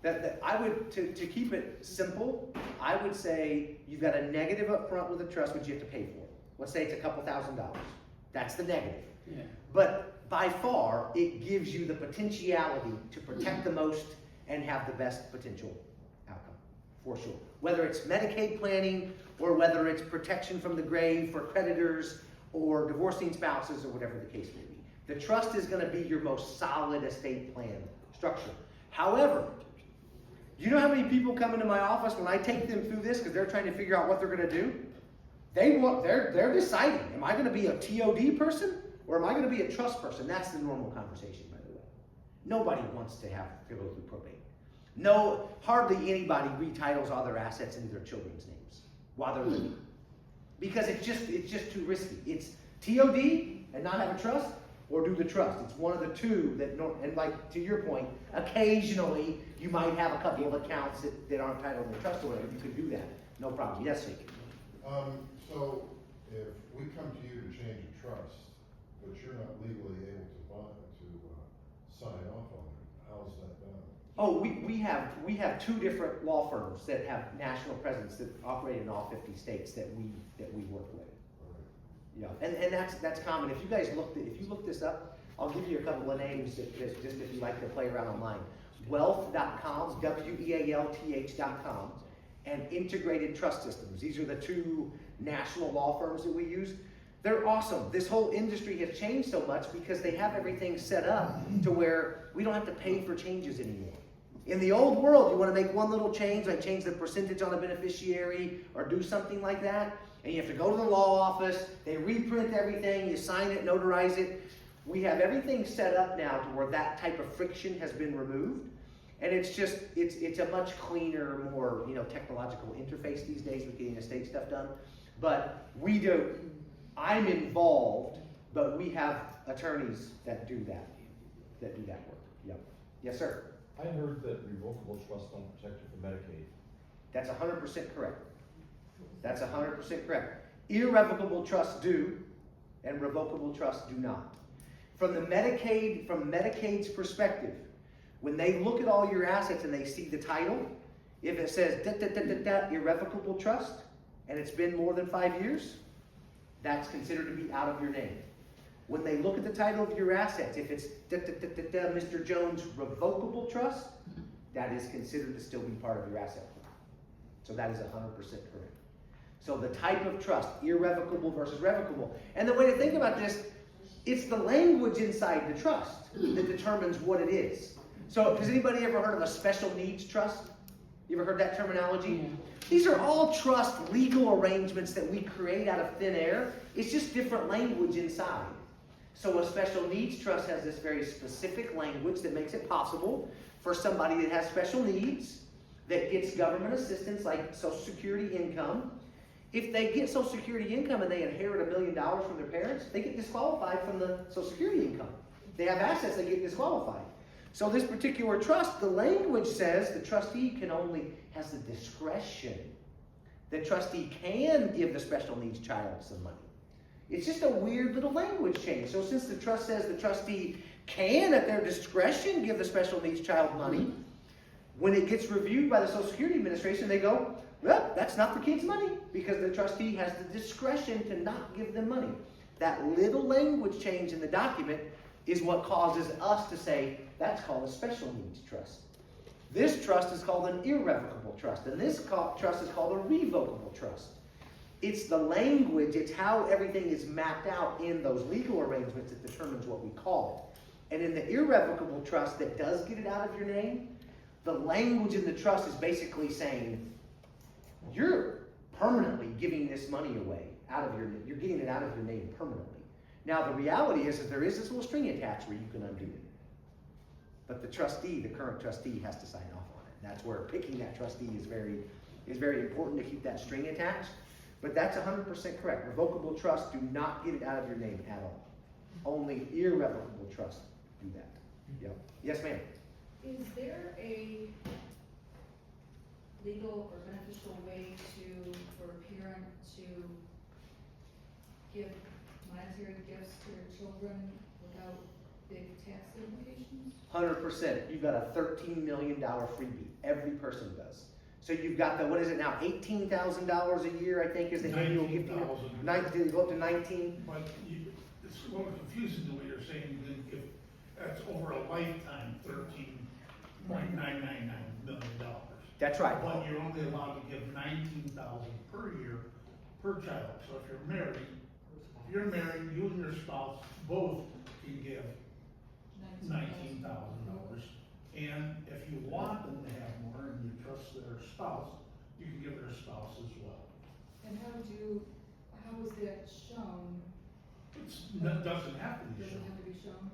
That I would, to keep it simple, I would say you've got a negative up front with a trust, which you have to pay for. Let's say it's a couple $1,000s. That's the negative. Yeah. But by far, it gives you the potentiality to protect the most and have the best potential outcome, for sure. Whether it's Medicaid planning or whether it's protection from the grave for creditors or divorcing spouses or whatever the case may be. The trust is going to be your most solid estate plan structure. However, do you know how many people come into my office when I take them through this because they're trying to figure out what they're going to do? They're deciding, am I going to be a TOD person or am I going to be a trust person? That's the normal conversation, by the way. Nobody wants to have to go through probate. No, hardly anybody retitles all their assets into their children's names while they're living. Because it's just too risky. It's TOD and not have a trust, or do the trust. It's one of the two that, and like to your point, occasionally you might have a couple of accounts that aren't titled in the trust or whatever. You could do that. No problem. Yes, sir. So if we come to you to change a trust, but you're not legally able to sign off on it, how's that done? Oh, we have two different law firms that have national presence that operate in all 50 states that we work with. Yeah, and that's common. If you look this up, I'll give you a couple of names that just if you like to play around online. Wealth.com, WEALTH.com, and Integrated Trust Systems. These are the two national law firms that we use. They're awesome. This whole industry has changed so much because they have everything set up to where we don't have to pay for changes anymore. In the old world, you want to make one little change, like change the percentage on a beneficiary or do something like that, and you have to go to the law office, they reprint everything, you sign it, notarize it. We have everything set up now to where that type of friction has been removed, and it's a much cleaner, more technological interface these days with getting estate stuff done. But I'm involved, but we have attorneys that do that work. Yep. Yes, sir. I heard that revocable trusts don't protect you from Medicaid. That's 100% correct. That's 100% correct. Irrevocable trusts do, and revocable trusts do not. From Medicaid's perspective, when they look at all your assets and they see the title, if it says irrevocable trust, and it's been more than 5 years, that's considered to be out of your name. When they look at the title of your assets, if it's Mr. Jones Revocable Trust, that is considered to still be part of your asset. So that is 100% correct. So the type of trust, irrevocable versus revocable. And the way to think about this, it's the language inside the trust that determines what it is. So has anybody ever heard of a special needs trust? You ever heard that terminology? Yeah. These are all trust legal arrangements that we create out of thin air. It's just different language inside. So a special needs trust has this very specific language that makes it possible for somebody that has special needs, that gets government assistance like Social Security income. If they get Social Security income and they inherit $1 million from their parents, they get disqualified from the Social Security income. They have assets, they get disqualified. So this particular trust, the language says the trustee has the discretion. The trustee can give the special needs child some money. It's just a weird little language change. So since the trust says the trustee can, at their discretion, give the special needs child money, when it gets reviewed by the Social Security Administration, they go, well, that's not the kid's money, because the trustee has the discretion to not give them money. That little language change in the document is what causes us to say, that's called a special needs trust. This trust is called an irrevocable trust, and this trust is called a revocable trust. It's the language, it's how everything is mapped out in those legal arrangements that determines what we call it. And in the irrevocable trust that does get it out of your name, the language in the trust is basically saying, you're permanently giving this money away you're getting it out of your name permanently. Now the reality is that there is this little string attached where you can undo it. But the trustee, the current trustee, has to sign off on it. And that's where picking that trustee is very important to keep that string attached. But that's 100% correct. Revocable trusts do not get it out of your name at all. Only irrevocable trusts do that. Yep. Yes, ma'am. Is there a legal or beneficial way for a parent to give monetary gifts to their children without big tax implications? 100%. You've got a $13 million freebie. Every person does. So you've got the, what is it now, $18,000 a year, I think, is the annual gift. 19,000. Go up to 19. But it's a little confusing the way you're saying you didn't give, that's over a lifetime, $13.999 million. That's right. But you're only allowed to give $19,000 per year per child. So if you're married, you and your spouse both can give $19,000. And if you want them to have more and you trust their spouse, you can give their spouse as well. And how is that shown? That doesn't have to be Doesn't shown. have to be shown?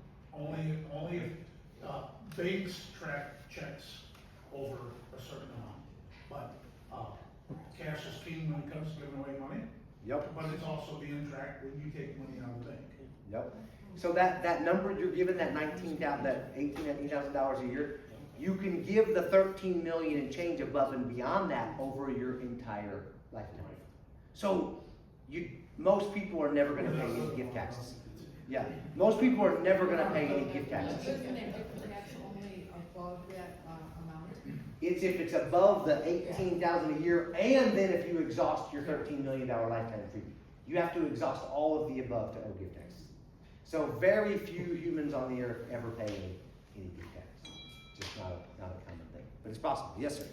Only if banks track checks over a certain amount. But cash is king when it comes to giving away money. Yep. But it's also being tracked when you take money out of the bank. Yep. So that number you're given, that $19,000 a year, you can give the $13 million and change above and beyond that over your entire lifetime. So most people are never going to pay any gift taxes. Yeah, most people are never going to pay any gift taxes. Isn't that gift tax only above that amount? It's if it's above the $18,000 a year, and then if you exhaust your $13 million lifetime freebie. You have to exhaust all of the above to owe gift taxes. So very few humans on the earth ever pay any gift tax. Just not a common thing, but it's possible. Yes, sir.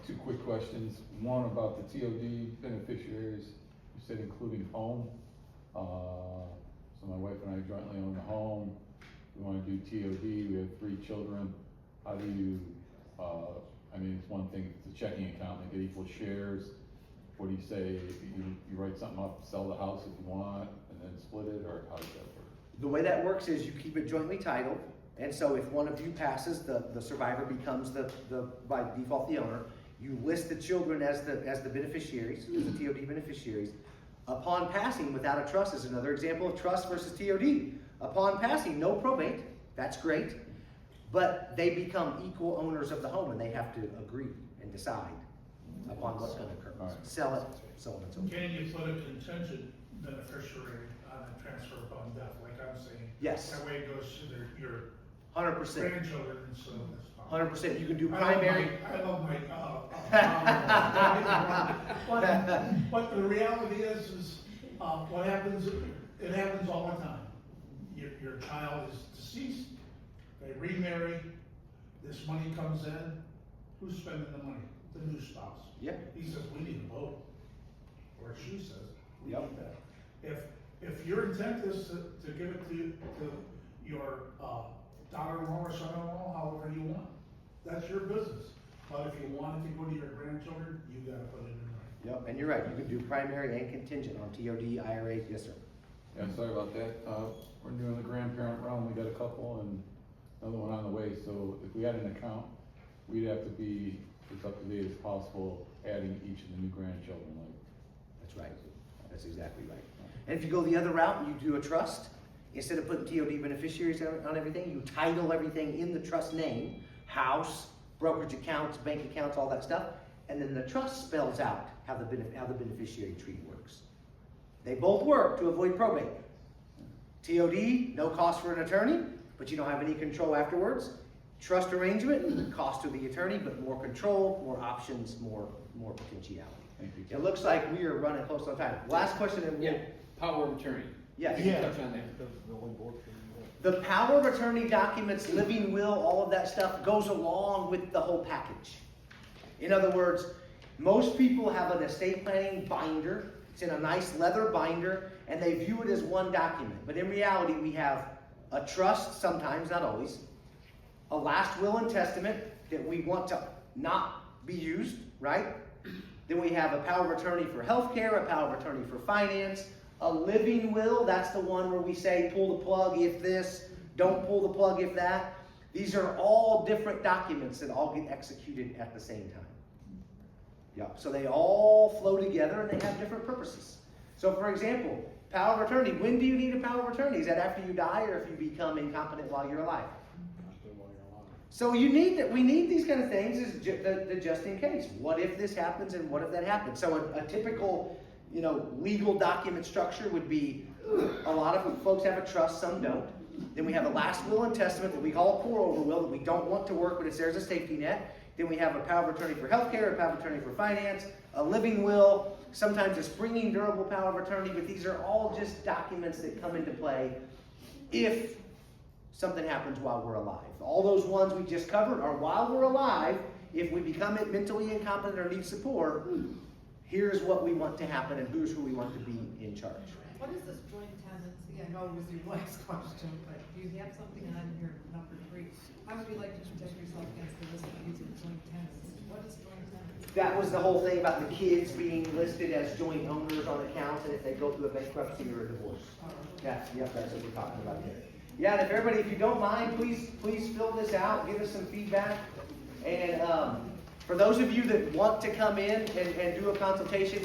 Two quick questions. One about the TOD beneficiaries. You said including home. So my wife and I jointly own the home. We want to do TOD. We have 3 children. How do you, it's one thing, it's a checking account, they get equal shares. What do you say? You write something up, sell the house if you want, and then split it, or how does that work? The way that works is you keep it jointly titled, and so if one of you passes, the survivor becomes by default the owner. You list the children as the beneficiaries, as the TOD beneficiaries. Upon passing, without a trust is another example of trust versus TOD. Upon passing, no probate, that's great, but they become equal owners of the home, and they have to agree and decide upon what's going to occur. All right. Sell it, so on and so forth. Can you put a contingent beneficiary on a transfer upon death, like I'm saying? Yes. That way it goes to your 100%. grandchildren instead of this. 100%. You can do primary. I love my but the reality is what happens, it happens all the time. Your child is deceased, they remarry, this money comes in, who's spending the money? The new spouse. Yeah. He says, we need a vote. or she says, we Yep. need that. If your intent is to give it to your, daughter-in-law or son-in-law, however you want, that's your business. But if you want it to go to your grandchildren, you gotta put it in writing. Yep, and you're right, you can do primary and contingent on TOD, IRAs, yes, sir. Yeah, sorry about that. We're doing the grandparent realm, we got a couple and another one on the way, so if we had an account, we'd have to be as up to date as possible, adding each of the new grandchildren, like. That's right, that's exactly right. And if you go the other route, and you do a trust, instead of putting TOD beneficiaries on everything, you title everything in the trust name, house, brokerage accounts, bank accounts, all that stuff, and then the trust spells out how the beneficiary tree works. They both work to avoid probate. TOD, no cost for an attorney, but you don't have any control afterwards. Trust arrangement, cost to the attorney, but more control, more options, more potentiality. Thank you. It looks like we are running close on time. Last question, and Yeah, power of attorney. yes. Can you touch on that? The power of attorney documents, living will, all of that stuff goes along with the whole package. In other words, most people have an estate planning binder. It's in a nice leather binder, and they view it as one document. But in reality, we have a trust, sometimes, not always, a last will and testament that we want to not be used, right? Then we have a power of attorney for healthcare, a power of attorney for finance, a living will, that's the one where we say pull the plug if this, don't pull the plug if that. These are all different documents that all get executed at the same time. Yeah, so they all flow together and they have different purposes. So for example, power of attorney, when do you need a power of attorney? Is that after you die or if you become incompetent while you're alive? So we need these kind of things as the just in case. What if this happens and what if that happens? So a typical, legal document structure would be, a lot of folks have a trust, some don't. Then we have a last will and testament that we call a pour-over will that we don't want to work, but it's there as a safety net. Then we have a power of attorney for healthcare, a power of attorney for finance, a living will, sometimes a springing durable power of attorney, but these are all just documents that come into play if something happens while we're alive. All those ones we just covered are while we're alive. If we become mentally incompetent or need support, here's what we want to happen and who's who we want to be in charge. What is this joint tenancy? I know it was your last question, but do you have something on here, number 3? How would you like to protect yourself against the risk of using joint tenancy? What is joint tenancy? That was the whole thing about the kids being listed as joint owners on accounts, and if they go through a bankruptcy or a divorce. That's what we're talking about here. Yeah, and if you don't mind, please fill this out, give us some feedback. And for those of you that want to come in and do a consultation,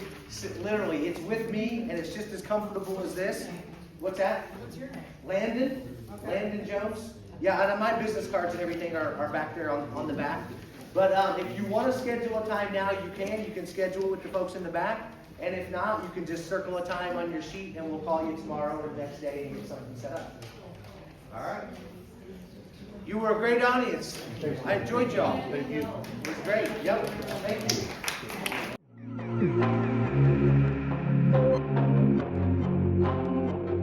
literally, it's with me, and it's just as comfortable as this. What's that? What's your name? Landon. Okay. Landon Jones. Yeah, and my business cards and everything are back there on the back. But if you want to schedule a time now, you can. You can schedule with the folks in the back. And if not, you can just circle a time on your sheet, and we'll call you tomorrow or the next day and get something set up. All right. You were a great audience. I enjoyed y'all. Thank you. It was great. Yep. Thank you.